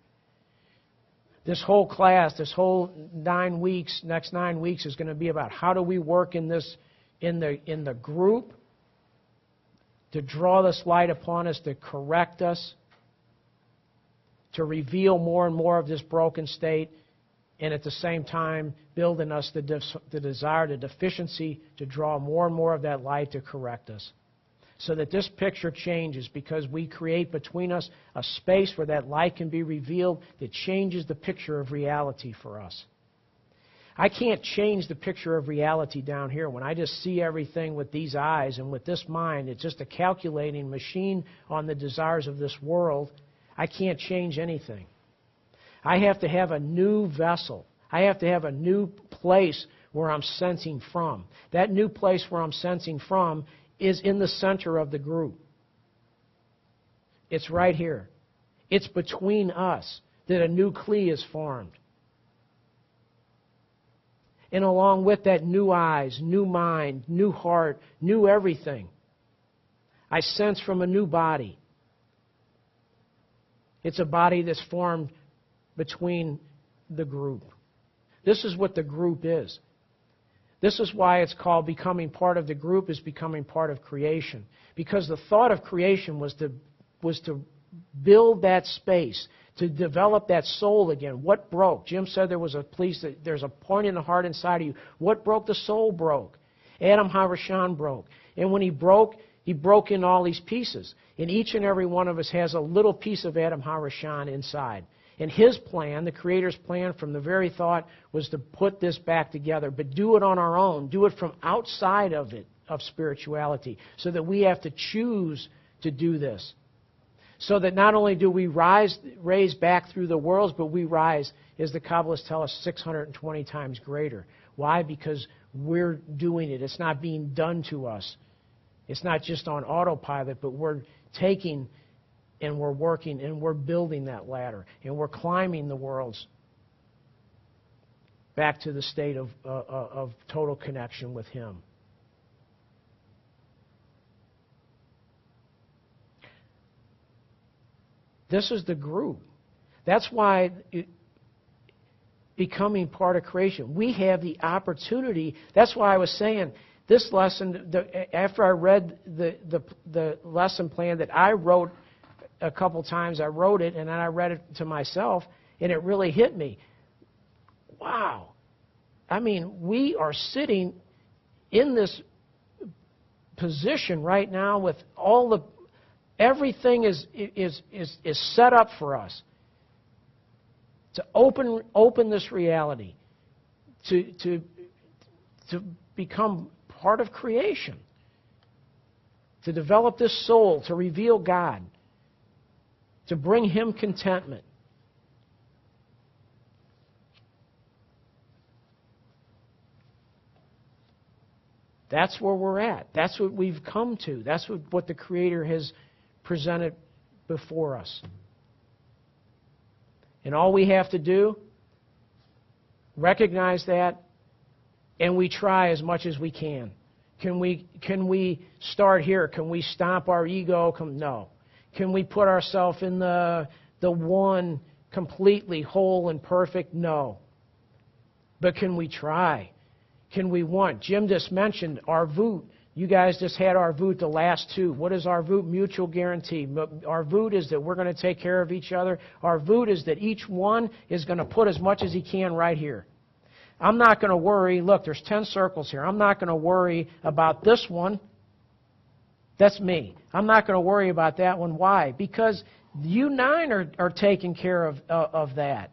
This whole class, this whole 9 weeks, next 9 weeks is going to be about how do we work in this, in the group, to draw this light upon us, to correct us, to reveal more and more of this broken state, and at the same time build in us the desire, the deficiency to draw more and more of that light to correct us. So that this picture changes because we create between us a space where that light can be revealed that changes the picture of reality for us. I can't change the picture of reality down here. When I just see everything with these eyes and with this mind, it's just a calculating machine on the desires of this world. I can't change anything. I have to have a new vessel. I have to have a new place where I'm sensing from. That new place where I'm sensing from is in the center of the group. It's right here. It's between us that a new Kli is formed. And along with that, new eyes, new mind, new heart, new everything. I sense from a new body. It's a body that's formed between the group. This is what the group is. This is why it's called becoming part of the group is becoming part of creation. Because the thought of creation was to build that space, to develop that soul again. What broke? Jim said there's a point in the heart inside of you. What broke? The soul broke. Adam Harishon broke. And when he broke, He broke in all these pieces. And each and every one of us has a little piece of Adam HaRishon inside. And his plan, the Creator's plan from the very thought, was to put this back together, but do it on our own. Do it from outside of it, of spirituality, so that we have to choose to do this. So that not only do we raise back through the worlds, but we rise, as the Kabbalists tell us, 620 times greater. Why? Because we're doing it. It's not being done to us. It's not just on autopilot, but we're taking and we're working and we're building that ladder and we're climbing the worlds back to the state of total connection with Him. This is the group. That's why becoming part of creation, we have the opportunity. That's why I was saying this lesson, after I read the lesson plan that I wrote a couple times, I wrote it and then I read it to myself, and it really hit me. Wow. I mean, we are sitting in this position right now with all the everything is set up for us to open this reality, to become part of creation, to develop this soul, to reveal God, to bring Him contentment. That's where we're at. That's what we've come to. That's what the Creator has presented before us. And all we have to do, recognize that, and we try as much as we can. Can we start here? Can we stomp our ego? No. Can we put ourselves in the one completely whole and perfect? No. But can we try? Can we want? Jim just mentioned Arvut. You guys just had Arvut, the last two. What is Arvut? Mutual guarantee. Arvut is that we're going to take care of each other. Arvut is that each one is going to put as much as he can right here. I'm not going to worry. Look, there's 10 circles here. I'm not going to worry about this one. That's me. I'm not going to worry about that one. Why? Because you 9 are taking care of that.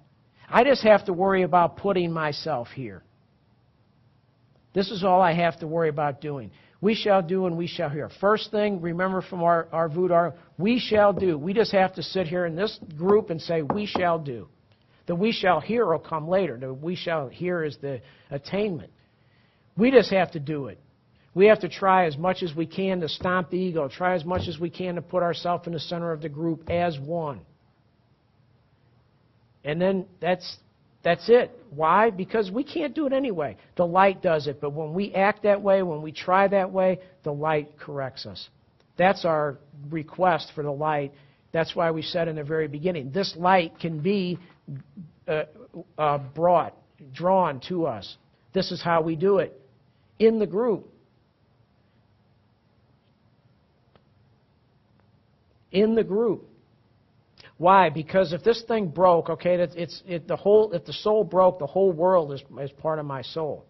I just have to worry about putting myself here. This is all I have to worry about doing. We shall do and we shall hear. First thing, remember from our Arvut, we shall do. We just have to sit here in this group and say, we shall do. The we shall hear will come later. The we shall hear is the attainment. We just have to do it. We have to try as much as we can to stomp the ego. Try as much as we can to put ourselves in the center of the group as one. And then that's it. Why? Because we can't do it anyway. The light does it. But when we act that way, when we try that way, the light corrects us. That's our request for the light. That's why we said in the very beginning, this light can be drawn to us. This is how we do it in the group. In the group. Why? Because if this thing broke, okay, if the soul broke, the whole world is part of my soul.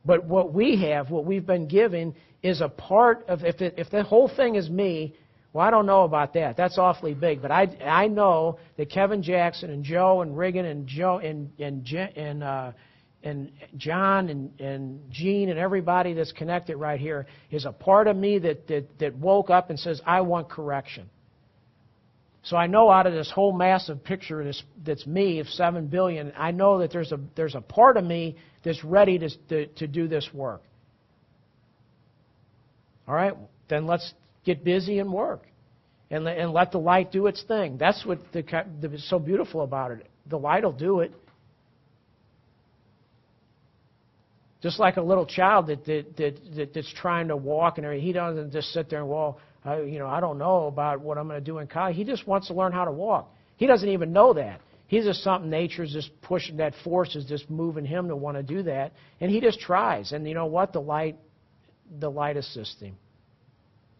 But what we've been given, is a part of. If the whole thing is me, well, I don't know about that. That's awfully big. But I know that Kevin Jackson and Joe and Regan and Joe and John and Gene and everybody that's connected right here is a part of me that woke up and says, I want correction. So I know out of this whole massive picture that's me of 7 billion, I know that there's a part of me that's ready to do this work. All right? Then let's get busy and work. And let the light do its thing. That's what is so beautiful about it. The light will do it. Just like a little child that's trying to walk and everything. He doesn't just sit there and, well, I don't know about what I'm going to do in college. He just wants to learn how to walk. He doesn't even know that. He's just something nature's just pushing, that force is just moving him to want to do that. And he just tries. And you know what? The light assists him.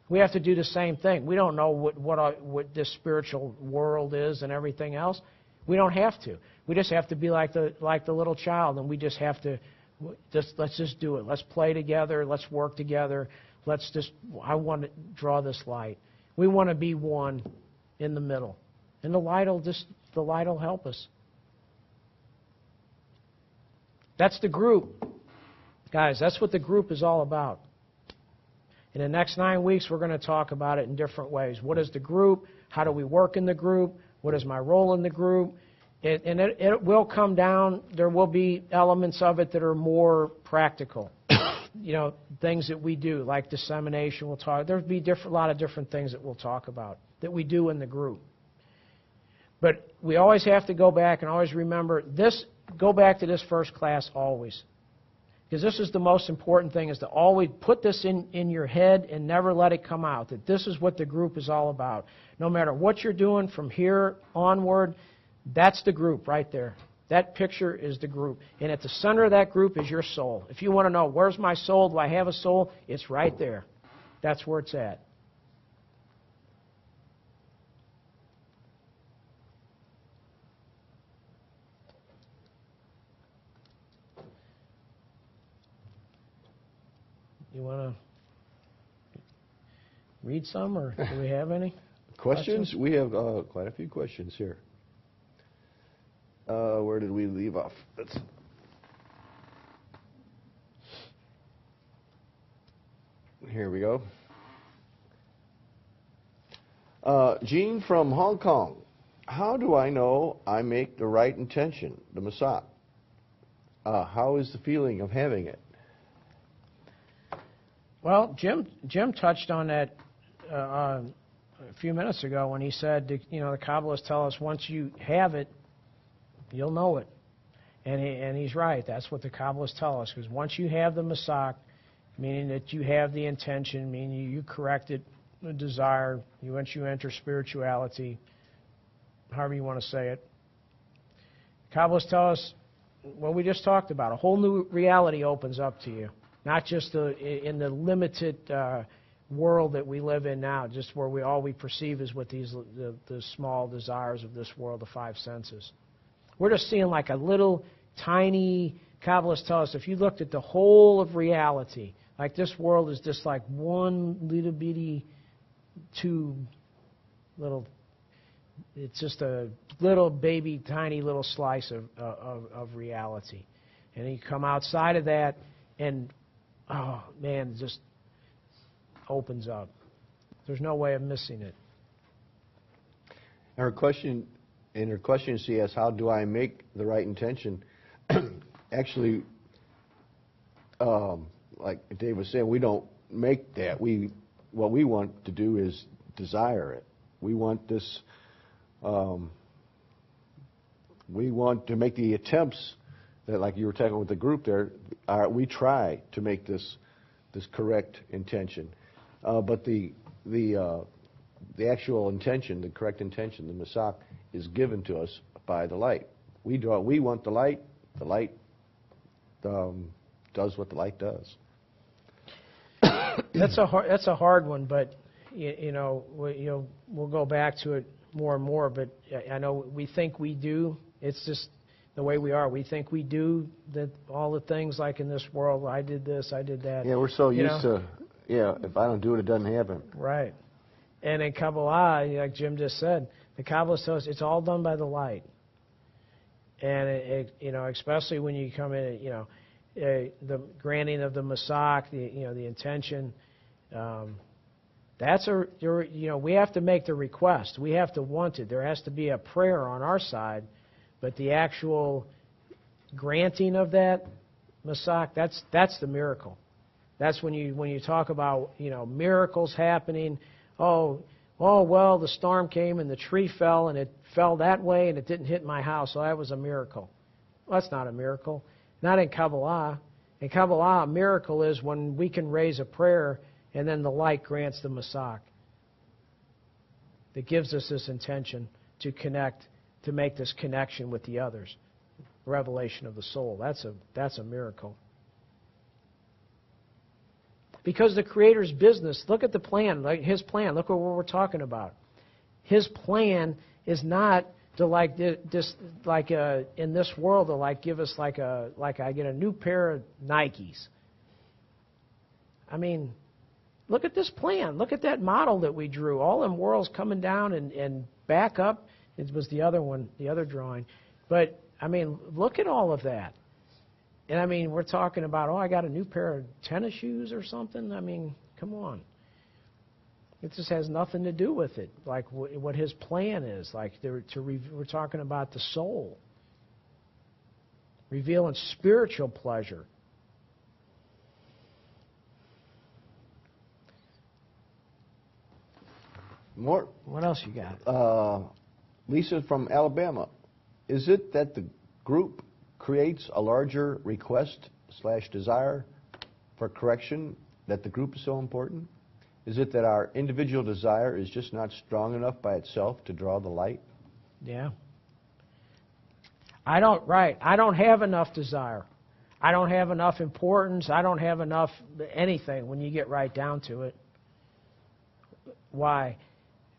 We have to do the same thing. We don't know what this spiritual world is and everything else. We don't have to. We just have to be like the little child, and we just have to let's just do it. Let's play together. Let's work together. I want to draw this light. We want to be one in the middle. And the light will help us. That's the group. Guys, that's what the group is all about. In the next 9 weeks, we're going to talk about it in different ways. What is the group? How do we work in the group? What is my role in the group? It will come down. There will be elements of it that are more practical. Things that we do, like dissemination. We'll talk. There'll be a lot of different things that we'll talk about that we do in the group. But we always have to go back and always remember this. Go back to this first class always. Because this is the most important thing, is to always put this in your head and never let it come out, that this is what the group is all about. No matter what you're doing from here onward, that's the group right there. That picture is the group. And at the center of that group is your soul. If you want to know, where's my soul? Do I have a soul? It's right there. That's where it's at. You want to read some, or do we have any? Questions? We have quite a few questions here. Where did we leave off? Here we go. Jean from Hong Kong. How do I know I make the right intention, the Masak? How is the feeling of having it? Well, Jim touched on that a few minutes ago when he said, the Kabbalists tell us once you have it, you'll know it. And he's right. That's what the Kabbalists tell us. Because once you have the Masak, meaning that you have the intention, meaning you corrected the desire, once you enter spirituality, however you want to say it, Kabbalists tell us what we just talked about. A whole new reality opens up to you. Not just in the limited world that we live in now, just where all we perceive is what the small desires of this world, the five senses. We're just seeing like a little tiny, Kabbalists tell us, if you looked at the whole of reality, like this world is just like one little bitty tube, it's just a little baby, tiny little slice of reality. And you come outside of that and oh, man, it just opens up. There's no way of missing it. Her question she asked, how do I make the right intention? Actually, like Dave was saying, we don't make that. What we want to do is desire it. We want this, we want to make the attempts that, like you were talking with the group there, we try to make this correct intention, but the actual intention, the correct intention, the Masak, is given to us by the light. We want the light. The light does what the light does. That's a hard one, but we'll go back to it more and more. But I know we think we do. It's just the way we are. We think we do all the things like in this world. I did this, I did that. Yeah, we're so used to, if I don't do it, it doesn't happen. Right. And in Kabbalah, like Jim just said, the Kabbalists tell us it's all done by the light. And, especially when you come in, the granting of the Masak, the intention, we have to make the request. We have to want it. There has to be a prayer on our side. But the actual granting of that Masak, that's the miracle. That's when you talk about miracles happening. Oh well, the storm came and the tree fell and it fell that way and it didn't hit my house, so that was a miracle. Well, that's not a miracle. Not in Kabbalah. In Kabbalah, a miracle is when we can raise a prayer and then the light grants the Masak. That gives us this intention to connect, to make this connection with the others. Revelation of the soul. That's a miracle. Because the Creator's business, look at the plan, like His plan. Look at what we're talking about. His plan is not to in this world to give us like I get a new pair of Nikes. I mean, look at this plan. Look at that model that we drew. All them worlds coming down and back up. It was the other one, the other drawing. But, I mean, look at all of that. And, I mean, we're talking about, oh, I got a new pair of tennis shoes or something. I mean, come on. It just has nothing to do with it, like what his plan is. Like we're talking about the soul, revealing spiritual pleasure. More. What else you got? Lisa from Alabama. Is it that the group creates a larger request/desire for correction, that the group is so important? Is it that our individual desire is just not strong enough by itself to draw the light? Yeah. I don't have enough desire. I don't have enough importance. I don't have enough anything when you get right down to it. Why?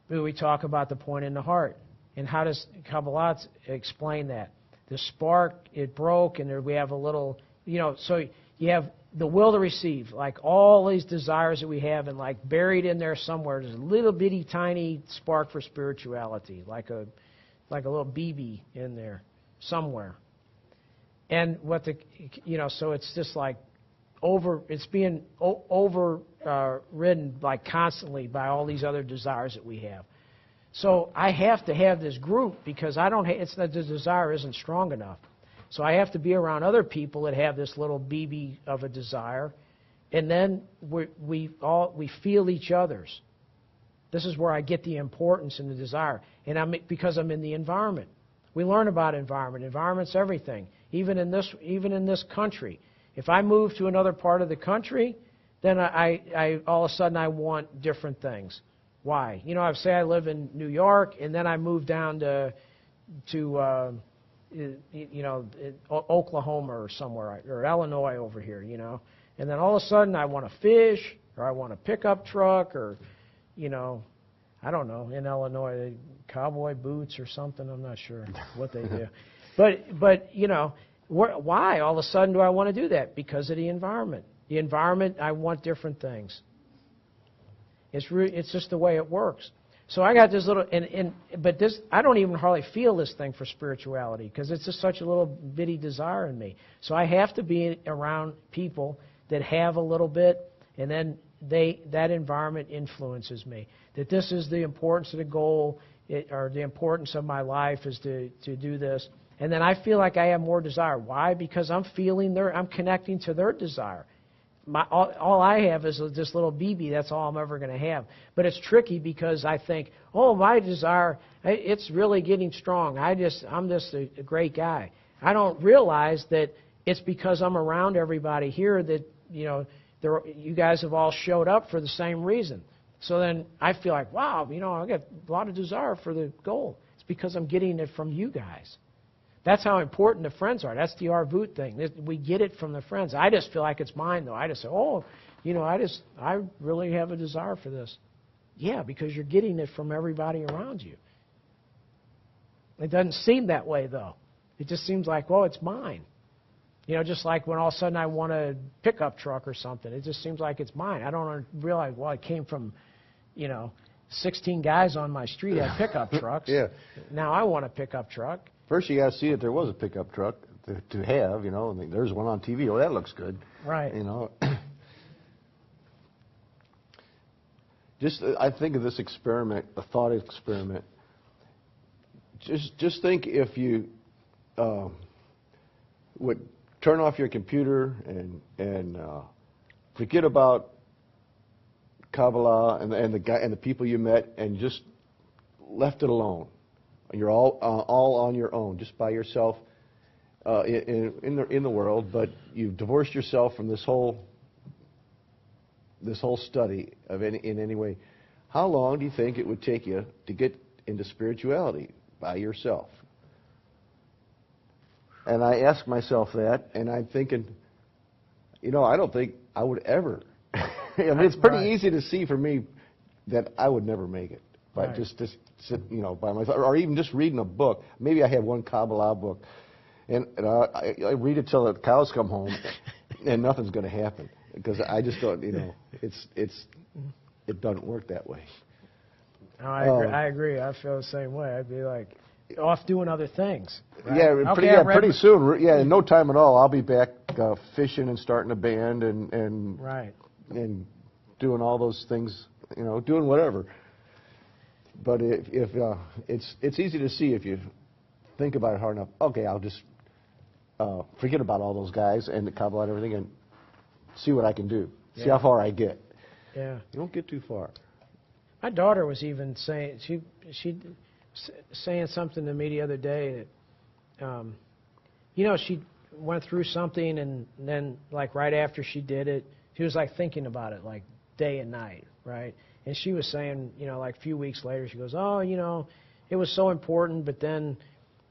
We talk about the point in the heart. And how does Kabbalah explain that? The spark, it broke, and there we have a little, so you have the will to receive, like all these desires that we have, and like buried in there somewhere, there's a little bitty tiny spark for spirituality, like a little BB in there somewhere. And so it's just like it's being overridden like constantly by all these other desires that we have. So I have to have this group because it's that the desire isn't strong enough. So I have to be around other people that have this little BB of a desire, and then we feel each other's. This is where I get the importance and the desire, and because I'm in the environment. We learn about environment. Environment's everything. Even in this country, if I move to another part of the country, then I all of a sudden I want different things. Why? I say I live in New York, and then I move down to Oklahoma or somewhere, or Illinois over here, and then all of a sudden I want to fish, or I want a pickup truck, or, I don't know, in Illinois, cowboy boots or something. I'm not sure what they do, but why all of a sudden do I want to do that? Because of the environment. The environment, I want different things. It's just the way it works. So I got this little, but this, I don't even hardly feel this thing for spirituality because it's just such a little bitty desire in me. So I have to be around people that have a little bit, and then that environment influences me. That this is the importance of the goal, or the importance of my life is to do this. And then I feel like I have more desire. Why? Because I'm connecting to their desire. All I have is this little BB. That's all I'm ever going to have. But it's tricky because I think, oh, my desire, it's really getting strong. I'm just a great guy. I don't realize that it's because I'm around everybody here that, you guys have all showed up for the same reason. So then I feel like, wow, I got a lot of desire for the goal. It's because I'm getting it from you guys. That's how important the friends are. That's the Arvut thing. We get it from the friends. I just feel like it's mine, though. I just say, oh, I really have a desire for this. Yeah, because you're getting it from everybody around you. It doesn't seem that way, though. It just seems like, well, it's mine. Just like when all of a sudden I want a pickup truck or something. It just seems like it's mine. I don't realize, well, it came from, 16 guys on my street had pickup trucks. Yeah. Now I want a pickup truck. First, you got to see if there was a pickup truck to have, there's one on TV. Oh, that looks good. Right. I think of this experiment, a thought experiment. Just think if you would turn off your computer and forget about Kabbalah and the people you met and just left it alone. You're all on your own, just by yourself in the world, but you've divorced yourself from this whole study in any way. How long do you think it would take you to get into spirituality by yourself? And I ask myself that, and I'm thinking, I don't think I would ever. It's pretty easy to see for me that I would never make it. But just to sit, by myself, or even just reading a book. Maybe I have one Kabbalah book, and I read it till the cows come home, and nothing's going to happen because I just don't, it's it doesn't work that way. No, I agree. I feel the same way. I'd be like off doing other things. Right? Yeah, Okay, I read pretty soon. Yeah, in no time at all, I'll be back fishing and starting a band and Right. and doing all those things, doing whatever. But if it's easy to see if you think about it hard enough. Okay, I'll just forget about all those guys and the cobble out everything and see what I can do. See how far I get. Yeah. You don't get too far. My daughter was even saying saying something to me the other day that she went through something and then like right after she did it, she was like thinking about it like day and night, right? And she was saying, like a few weeks later, she goes, "Oh, it was so important, but then,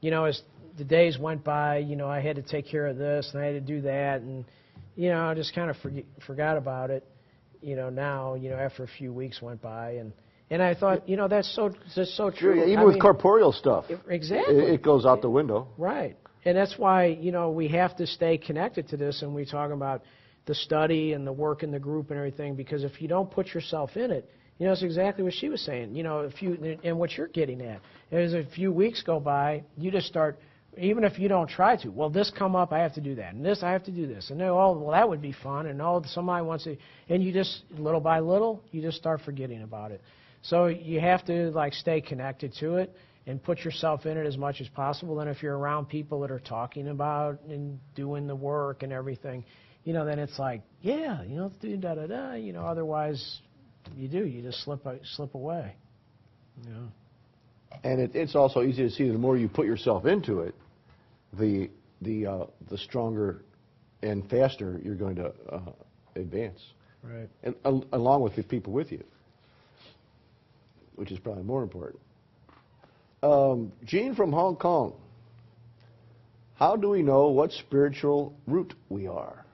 as the days went by, I had to take care of this and I had to do that, and I just kind of forgot about it, now, after a few weeks went by, and I thought, that's so true. Sure, yeah, even with corporeal stuff, exactly, it goes out the window. Right, and that's why we have to stay connected to this, and we talk about the study and the work in the group and everything, because if you don't put yourself in it, it's exactly what she was saying. And what you're getting at is a few weeks go by, you just start. Even if you don't try to, well, this come up, I have to do that, and this, I have to do this, and well, that would be fun, and somebody wants to, and you just, little by little, you just start forgetting about it. So you have to, like, stay connected to it and put yourself in it as much as possible, and if you're around people that are talking about and doing the work and everything, then it's like, yeah, do da-da-da, otherwise you just slip away, And it's also easy to see the more you put yourself into it, the stronger and faster you're going to advance. Right. And along with the people with you, which is probably more important. Gene from Hong Kong. How do we know what spiritual root we are?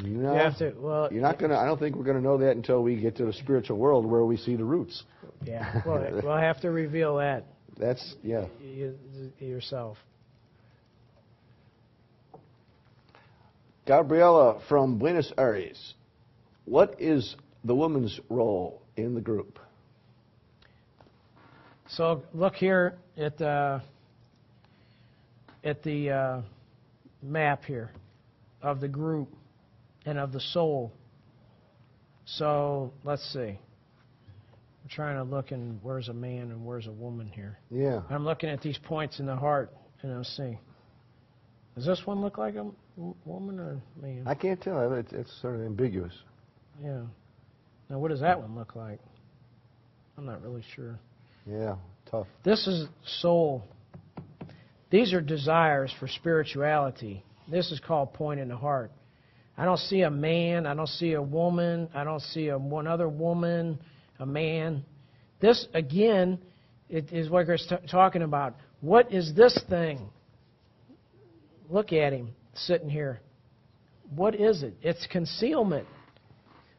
No, You have to. Well, you're not gonna. I don't think we're gonna know that until we get to the spiritual world where we see the roots. Yeah. Well, we'll have to reveal that. That's Yourself. Gabriela from Buenos Aires. What is the woman's role in the group? So look here at the map here of the group and of the soul. So let's see. I'm trying to look and where's a man and where's a woman here. Yeah. I'm looking at these points in the heart and I'm seeing. Does this one look like a woman or a man? I can't tell. It's sort of ambiguous. Yeah. Now what does that one look like? I'm not really sure. Yeah, tough. This is soul. These are desires for spirituality. This is called point in the heart. I don't see a man. I don't see a woman. I don't see one other woman, a man. This, again, it is what we're talking about. What is this thing? Look at him sitting here. What is it? It's concealment.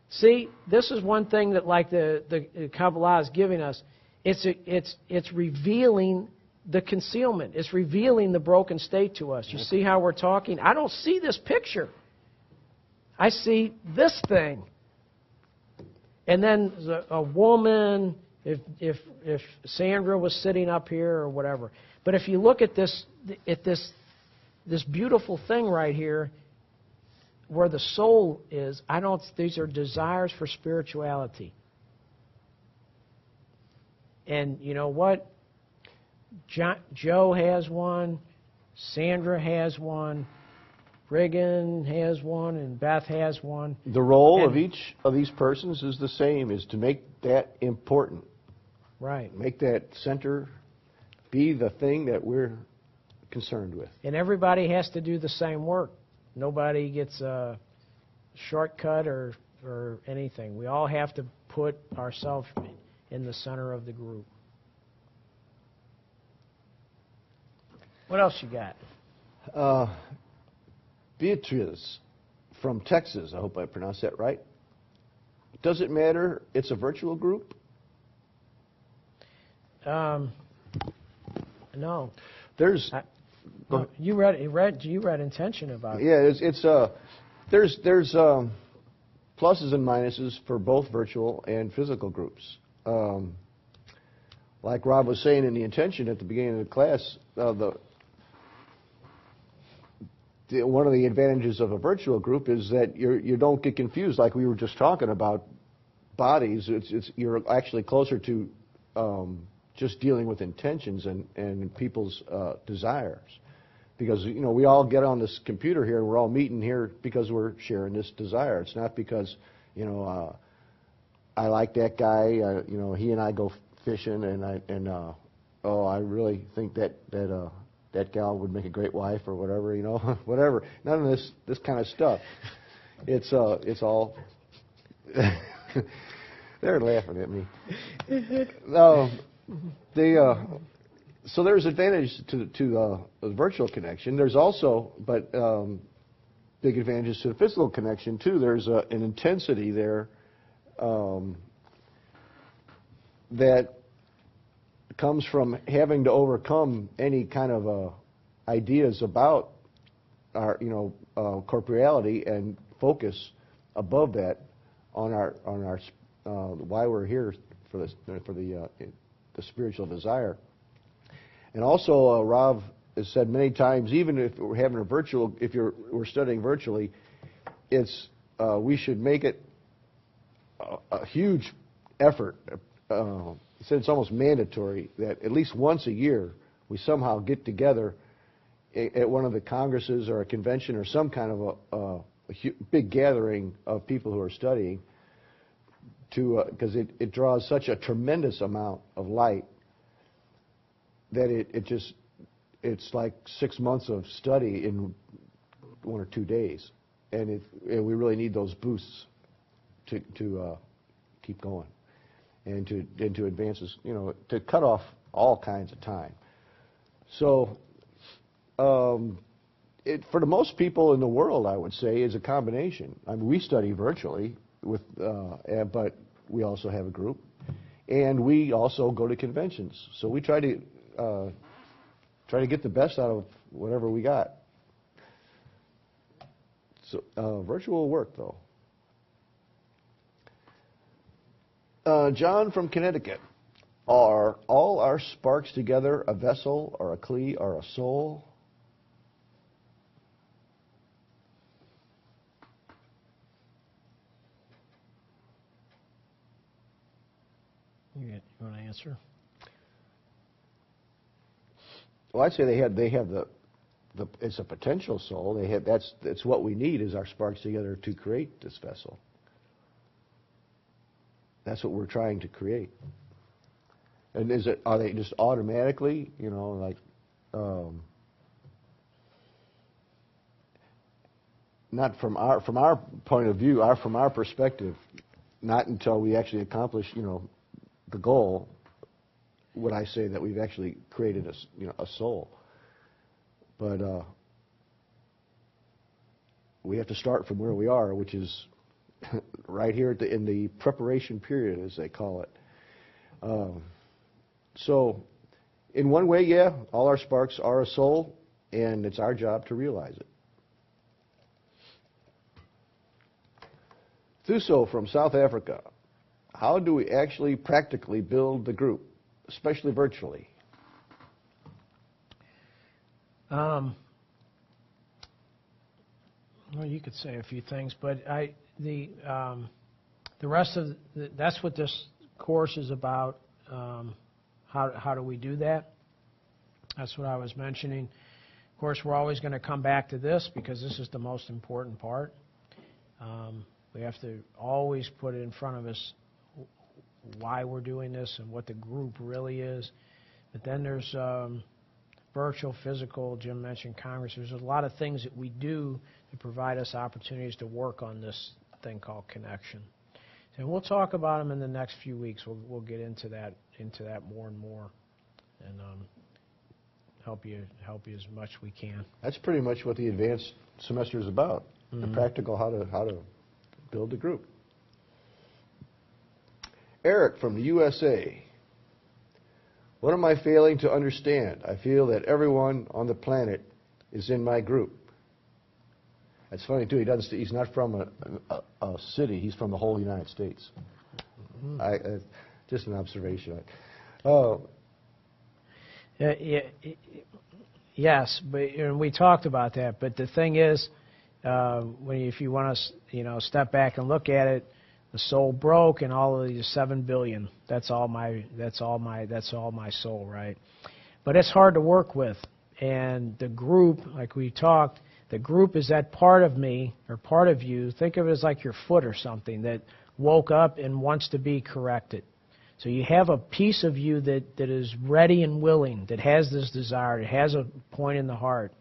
See, this is one thing that, like the Kabbalah is giving us. It's revealing the concealment. It's revealing the broken state to us. You see how we're talking? I don't see this picture. I see this thing. And then a woman, if Sandra was sitting up here or whatever. But if you look at this beautiful thing right here, where the soul is, these are desires for spirituality. And you know what? Joe has one, Sandra has one, Reagan has one, and Beth has one. The role of each of these persons is the same, is to make that important. Right. Make that center be the thing that we're concerned with. And everybody has to do the same work. Nobody gets a shortcut or anything. We all have to put ourselves in the center of the group. What else you got? Beatriz from Texas, I hope I pronounced that right. Does it matter? It's a virtual group? No. There's ahead. You read intention about it. Yeah, there's pluses and minuses for both virtual and physical groups. Like Rob was saying in the intention at the beginning of the class, one of the advantages of a virtual group is that you don't get confused, like we were just talking about bodies. You're actually closer to just dealing with intentions and people's desires. Because, we all get on this computer here, and we're all meeting here because we're sharing this desire. It's not because, I like that guy, he and I go fishing, and I really think that gal would make a great wife or whatever, whatever. None of this kind of stuff. It's all, they're laughing at me. So there's advantage to the virtual connection. There's also, big advantages to the physical connection too. There's an intensity there that comes from having to overcome any kind of ideas about our, corporeality and focus above that on our why we're here for the spiritual desire. And also, Rav has said many times, even if we're having a virtual, we're studying virtually, we should make it a huge effort. He said it's almost mandatory that at least once a year we somehow get together at one of the congresses or a convention or some kind of a big gathering of people who are studying, because it draws such a tremendous amount of light that it's like 6 months of study in 1 or 2 days, and we really need those boosts to keep going and to advances, to cut off all kinds of time. So, for the most people in the world, I would say, is a combination. I mean, we study virtually but we also have a group, and we also go to conventions. So we try to get the best out of whatever we got. So virtual will work, though. John from Connecticut. Are all our sparks together a vessel or a kli or a soul? You want to answer? Well, I'd say they have the it's a potential soul. That's what we need, is our sparks together to create this vessel. That's what we're trying to create. And are they just automatically, not from our point of view, from our perspective, not until we actually accomplish, the goal, would I say that we've actually created a soul. But we have to start from where we are, which is right here in the preparation period, as they call it. So, in one way, yeah, all our sparks are a soul, and it's our job to realize it. Thuso from South Africa. How do we actually practically build the group, especially virtually? Well, you could say a few things, but the rest of that's what this course is about. How do we do that? That's what I was mentioning. Of course, we're always going to come back to this because this is the most important part. We have to always put it in front of us why we're doing this and what the group really is. But then there's virtual, physical, Jim mentioned Congress. There's a lot of things that we do to provide us opportunities to work on this thing called connection. And we'll talk about them in the next few weeks. We'll get into that more and more, and help you as much we can. That's pretty much what the advanced semester is about. The practical how to build a group. Eric from the USA. What am I failing to understand? I feel that everyone on the planet is in my group. It's funny, too, he's not from a city, he's from the whole United States. Just an observation. Oh, yes, but and we talked about that. But the thing is, if you want to, step back and look at it, the soul broke, and all of these 7 billion. That's all my soul, right? But it's hard to work with, and the group, like we talked, the group is that part of me or part of you. Think of it as like your foot or something that woke up and wants to be corrected. So you have a piece of you that is ready and willing, that has this desire, that has a point in the heart.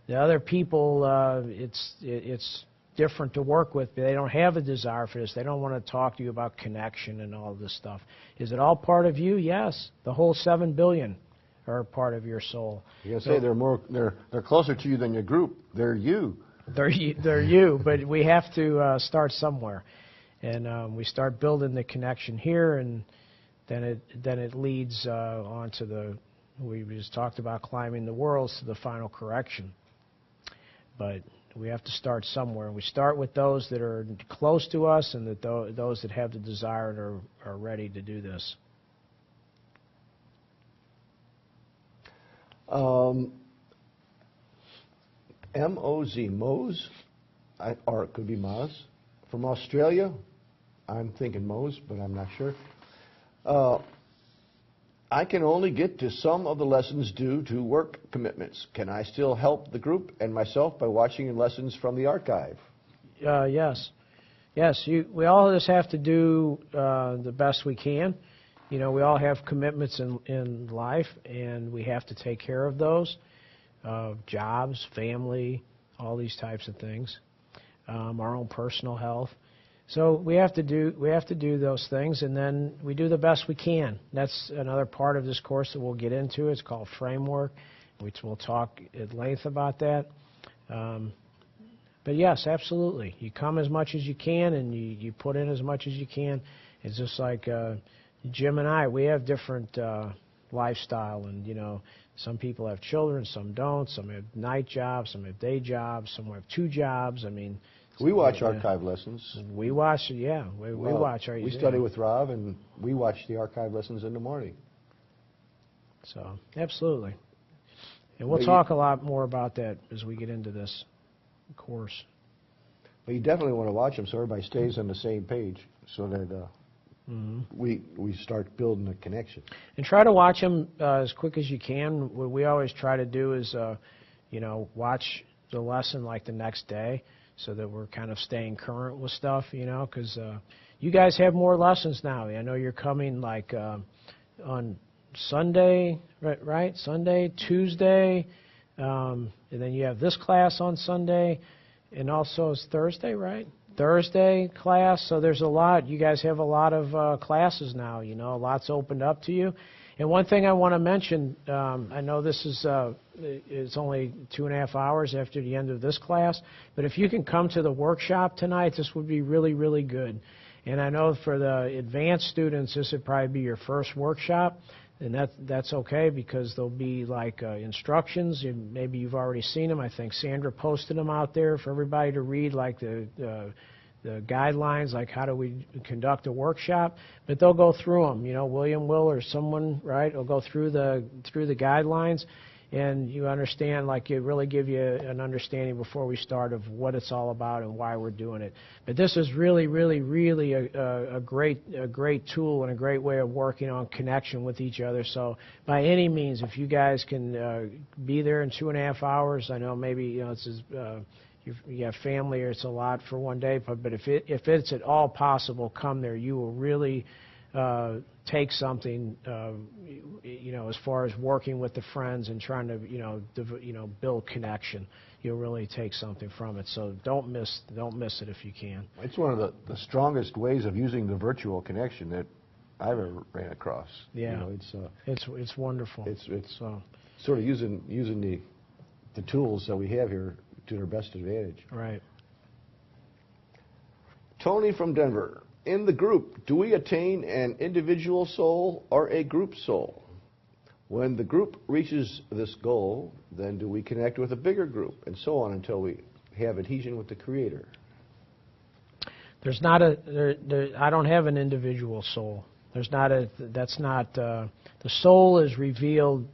The other people, it's different to work with. They don't have a desire for this. They don't want to talk to you about connection and all of this stuff. Is it all part of you? Yes. The whole 7 billion are part of your soul. You're gonna say they're closer to you than your group. They're you. They're you, but we have to start somewhere, and we start building the connection here, and then it leads on to we just talked about climbing the worlds to the final correction. But we have to start somewhere. We start with those that are close to us, and those that have the desire and are ready to do this. M-O-Z, Mose, or it could be Moz, from Australia. I'm thinking Mose, but I'm not sure. I can only get to some of the lessons due to work commitments. Can I still help the group and myself by watching lessons from the archive? Yes. Yes, we all just have to do the best we can. We all have commitments in life, and we have to take care of those. Jobs, family, all these types of things. Our own personal health. So we have to do those things, and then we do the best we can. That's another part of this course that we'll get into. It's called Framework, which we'll talk at length about that. But yes, absolutely. You come as much as you can, and you put in as much as you can. It's just like Jim and I, we have different lifestyle, and some people have children, some don't. Some have night jobs, some have day jobs, some have 2 jobs. I mean, we watch archive lessons. We watch, yeah. We watch. We study with Rob, and we watch the archive lessons in the morning. So, absolutely. And we'll talk a lot more about that as we get into this course. But you definitely want to watch them so everybody stays on the same page, so that we start building a connection. And try to watch them as quick as you can. What we always try to do is, watch the lesson like the next day, so that we're kind of staying current with stuff, because you guys have more lessons now. I know you're coming like on Sunday, right? Sunday, Tuesday, and then you have this class on Sunday, and also it's Thursday, right? Thursday class, so there's a lot. You guys have a lot of classes now, lots opened up to you. And one thing I want to mention, I know this is it's only 2.5 hours after the end of this class, but if you can come to the workshop tonight, this would be really, really good. And I know for the advanced students, this would probably be your first workshop, and that's okay, because there'll be like instructions. Maybe you've already seen them. I think Sandra posted them out there for everybody to read, like the guidelines, like how do we conduct a workshop. But they'll go through them. William will, or someone, right, will go through the guidelines, and you understand, like, it really give you an understanding before we start of what it's all about and why we're doing it. But this is really, really, really a great tool and a great way of working on connection with each other. So by any means, if you guys can be there in 2.5 hours, I know maybe it's you have family, or it's a lot for one day, but if it's at all possible, come there. You will really take something, as far as working with the friends and trying to, build connection. You'll really take something from it. So don't miss it if you can. It's one of the strongest ways of using the virtual connection that I've ever ran across. Yeah, it's wonderful. It's sort of using the tools that we have here to their best advantage. Right. Tony from Denver. In the group, do we attain an individual soul or a group soul? When the group reaches this goal, then do we connect with a bigger group, and so on until we have adhesion with the Creator? There's not I don't have an individual soul. That's not, the soul is revealed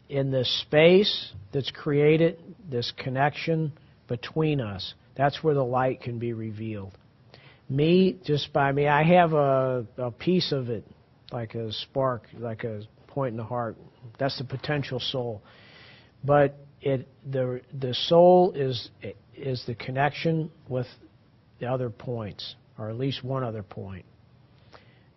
in this space that's created, this connection between us. That's where the light can be revealed. Just by me, I have a piece of it, like a spark, like a point in the heart. That's the potential soul. But the soul is the connection with the other points, or at least one other point.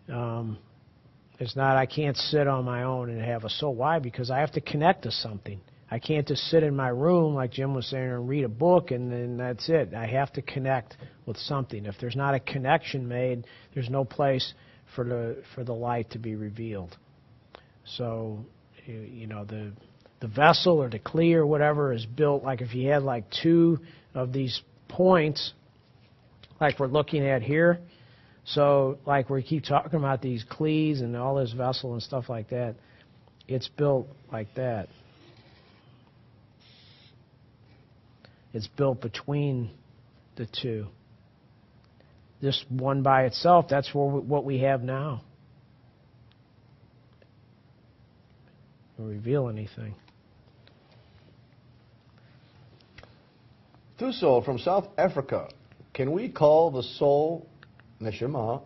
It's not, I can't sit on my own and have a soul. Why? Because I have to connect to something. I can't just sit in my room, like Jim was saying, and read a book, and then that's it. I have to connect with something. If there's not a connection made, there's no place for the light to be revealed. So, the vessel or the kli or whatever is built, like if you had like two of these points, like we're looking at here. So, like we keep talking about these klis and all this vessel and stuff like that, it's built like that. It's built between the two. This one by itself, that's what we have now. Don't reveal anything. Thuso from South Africa. Can we call the soul, Neshama,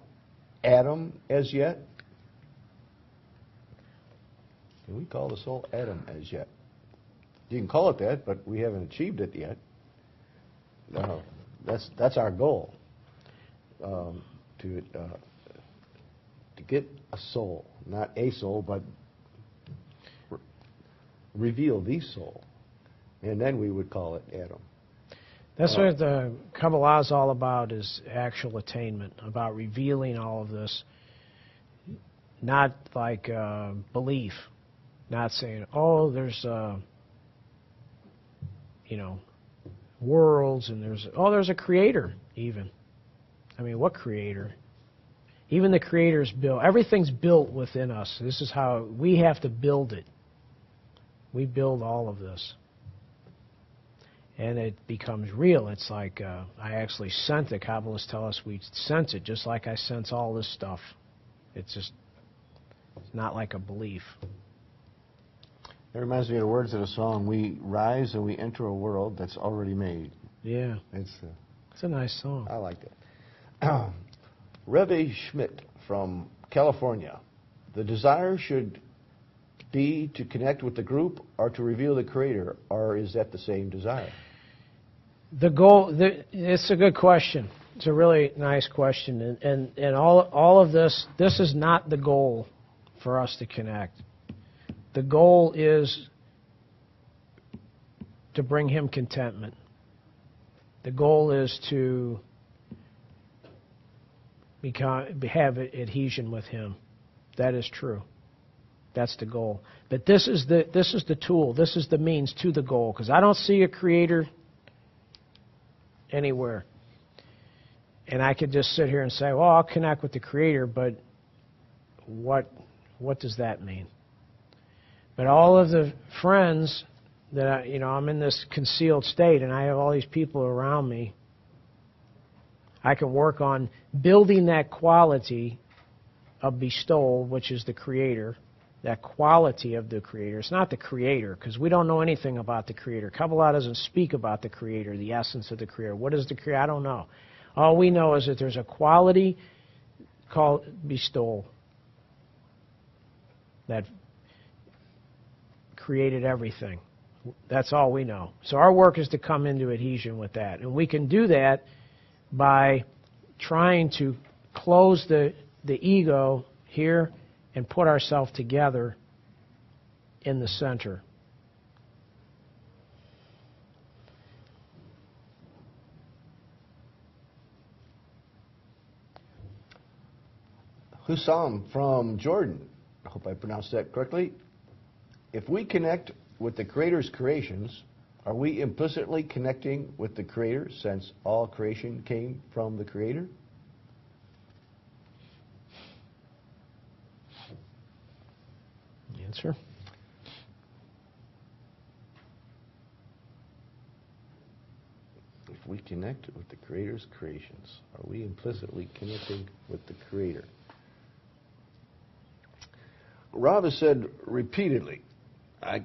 Adam as yet? Can we call the soul Adam as yet? You can call it that, but we haven't achieved it yet. That's our goal, to get a soul, not a soul, but reveal the soul, and then we would call it Adam. That's what the Kabbalah is all about, is actual attainment, about revealing all of this, not like belief, not saying, oh, there's, worlds, and there's a creator even. I mean, what creator? Even the creator's built. Everything's built within us. This is how we have to build it. We build all of this. And it becomes real. It's like I actually sense it. Kabbalists tell us we sense it, just like I sense all this stuff. It's not like a belief. It reminds me of the words of the song, we rise and we enter a world that's already made. Yeah. It's a nice song. I like that. Rebbe Schmidt from California. The desire should be to connect with the group or to reveal the Creator, or is that the same desire? The goal, it's a good question. It's a really nice question. And all of this is not the goal for us to connect. The goal is to bring him contentment. The goal is to have adhesion with him. That is true. That's the goal. But this is the tool. This is the means to the goal. Because I don't see a creator anywhere. And I could just sit here and say, well, I'll connect with the creator, but what does that mean? But all of the friends that I'm in this concealed state, and I have all these people around me, I can work on building that quality of bestowal, which is the creator, that quality of the creator. It's not the creator, because we don't know anything about the creator. Kabbalah doesn't speak about the creator, the essence of the creator. What is the creator? I don't know. All we know is that there's a quality called bestowal that created everything. That's all we know. So our work is to come into adhesion with that. And we can do that by trying to close the ego here and put ourselves together in the center. Hussam from Jordan. I hope I pronounced that correctly. If we connect with the Creator's creations, are we implicitly connecting with the Creator, since all creation came from the Creator? Answer? connect with the Creator's creations? Are we implicitly connecting with the Creator? Rob has said repeatedly, I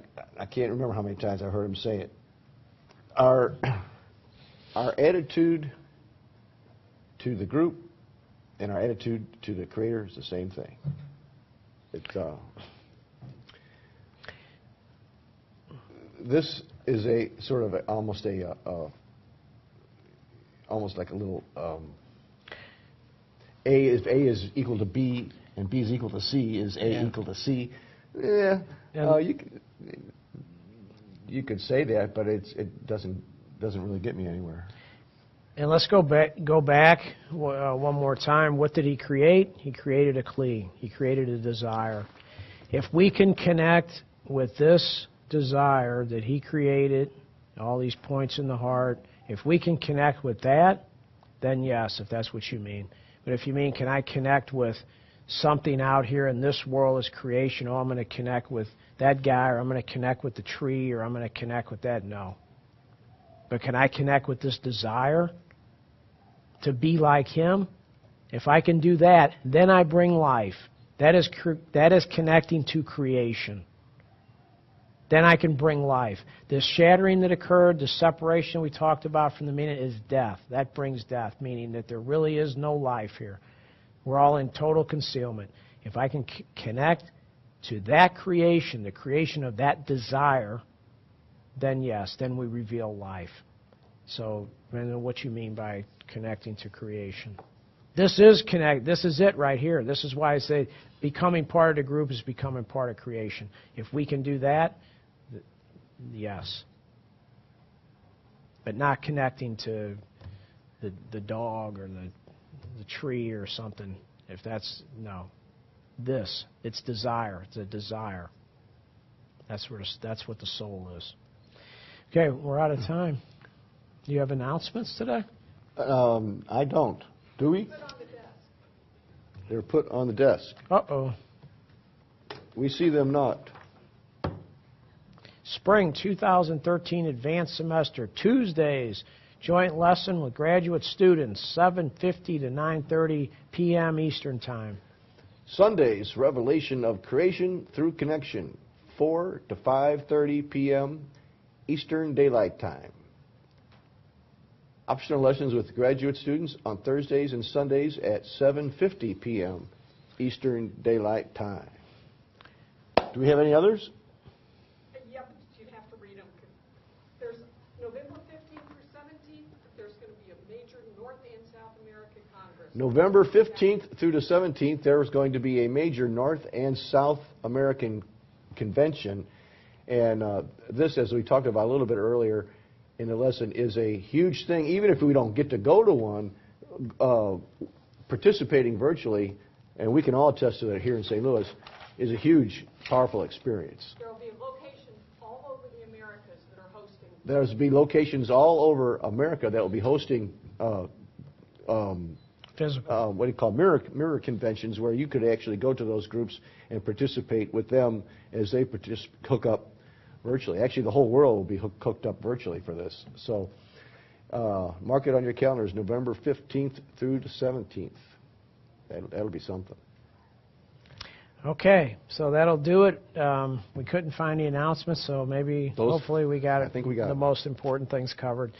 can't remember how many times I heard him say it, our attitude to the group and our attitude to the Creator is the same thing. This is a sort of almost like a little A is equal to B and B is equal to C is A Yeah. equal to C. Yeah, you could say that, but it doesn't really get me anywhere. And let's go back one more time. What did he create? He created a kli. He created a desire. If we can connect with this desire that he created, all these points in the heart, if we can connect with that, then yes, if that's what you mean. But if you mean, can I connect with something out here in this world as creation? Oh, I'm going to connect with that guy, or I'm going to connect with the tree, or I'm going to connect with that? No. But can I connect with this desire to be like him? If I can do that, then I bring life. That is connecting to creation. Then I can bring life. This shattering that occurred, the separation we talked about from the meaning, is death. That brings death, meaning that there really is no life here. We're all in total concealment. If I can connect to that creation, the creation of that desire, then yes, then we reveal life. So, I don't know what you mean by connecting to creation. This is it right here. This is why I say becoming part of the group is becoming part of creation. If we can do that, yes. But not connecting to the dog or the tree or something. If that's, no. It's desire. It's a desire. That's what the soul is. Okay, we're out of time. Do you have announcements today? I don't. Do we? Put on the desk. They're put on the desk. Uh-oh. We see them not. Spring 2013 advanced semester, Tuesdays, joint lesson with graduate students, 7:50 to 9:30 p.m. Eastern Time. Sundays, revelation of creation through connection, 4 to 5:30 p.m. Eastern Daylight Time. Optional lessons with graduate students on Thursdays and Sundays at 7:50 p.m. Eastern Daylight Time. Do we have any others? Yeah, but you'd have to read them. There's November 15th through 17th, there's going to be a major North and South American Congress. November 15th through the 17th, there is going to be a major North and South American convention. And this, as we talked about a little bit earlier in the lesson, is a huge thing. Even if we don't get to go to one, participating virtually, and we can all attest to that here in St. Louis, is a huge, powerful experience. There will be locations all over the Americas that are hosting. There's be locations all over America that will be hosting Physical. what do you call mirror conventions, where you could actually go to those groups and participate with them as they hook up virtually. Actually, the whole world will be hooked up virtually for this. So mark it on your calendars, November 15th through the 17th. That'll be something. Okay, so that'll do it. We couldn't find the announcements, so hopefully we got I think we got the it. most important things covered.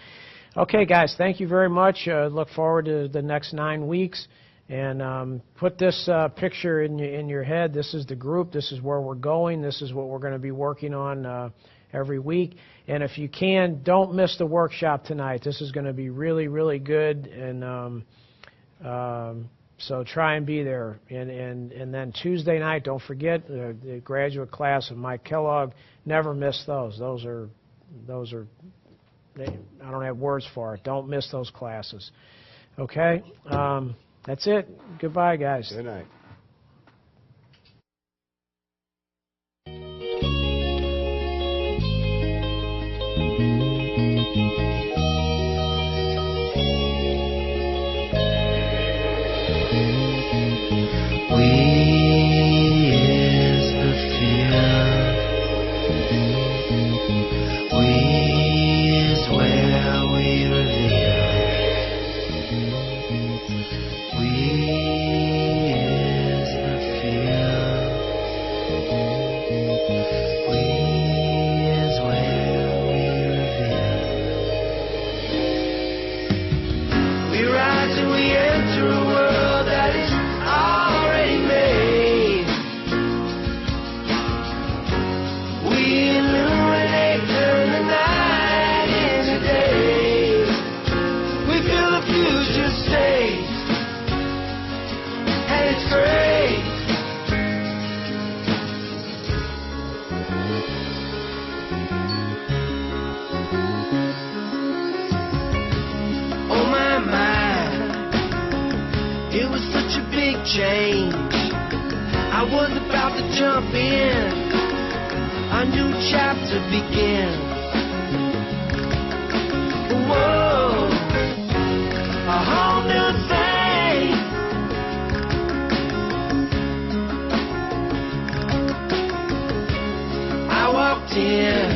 Okay, guys, thank you very much. Look forward to the next 9 weeks. And put this picture in your head. This is the group. This is where we're going. This is what we're going to be working on every week. And if you can, don't miss the workshop tonight. This is going to be really, really good. And so try and be there. And then Tuesday night, don't forget the graduate class of Mike Kellogg. Never miss those. Those are. I don't have words for it. Don't miss those classes. Okay. That's it. Goodbye, guys. Good night. We is the fear. We is where we reveal. change. I was about to jump in, a new chapter begins. Whoa, a whole new thing. I walked in,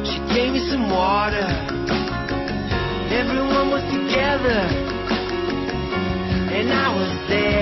she gave me some water. Everyone was together, and I was there.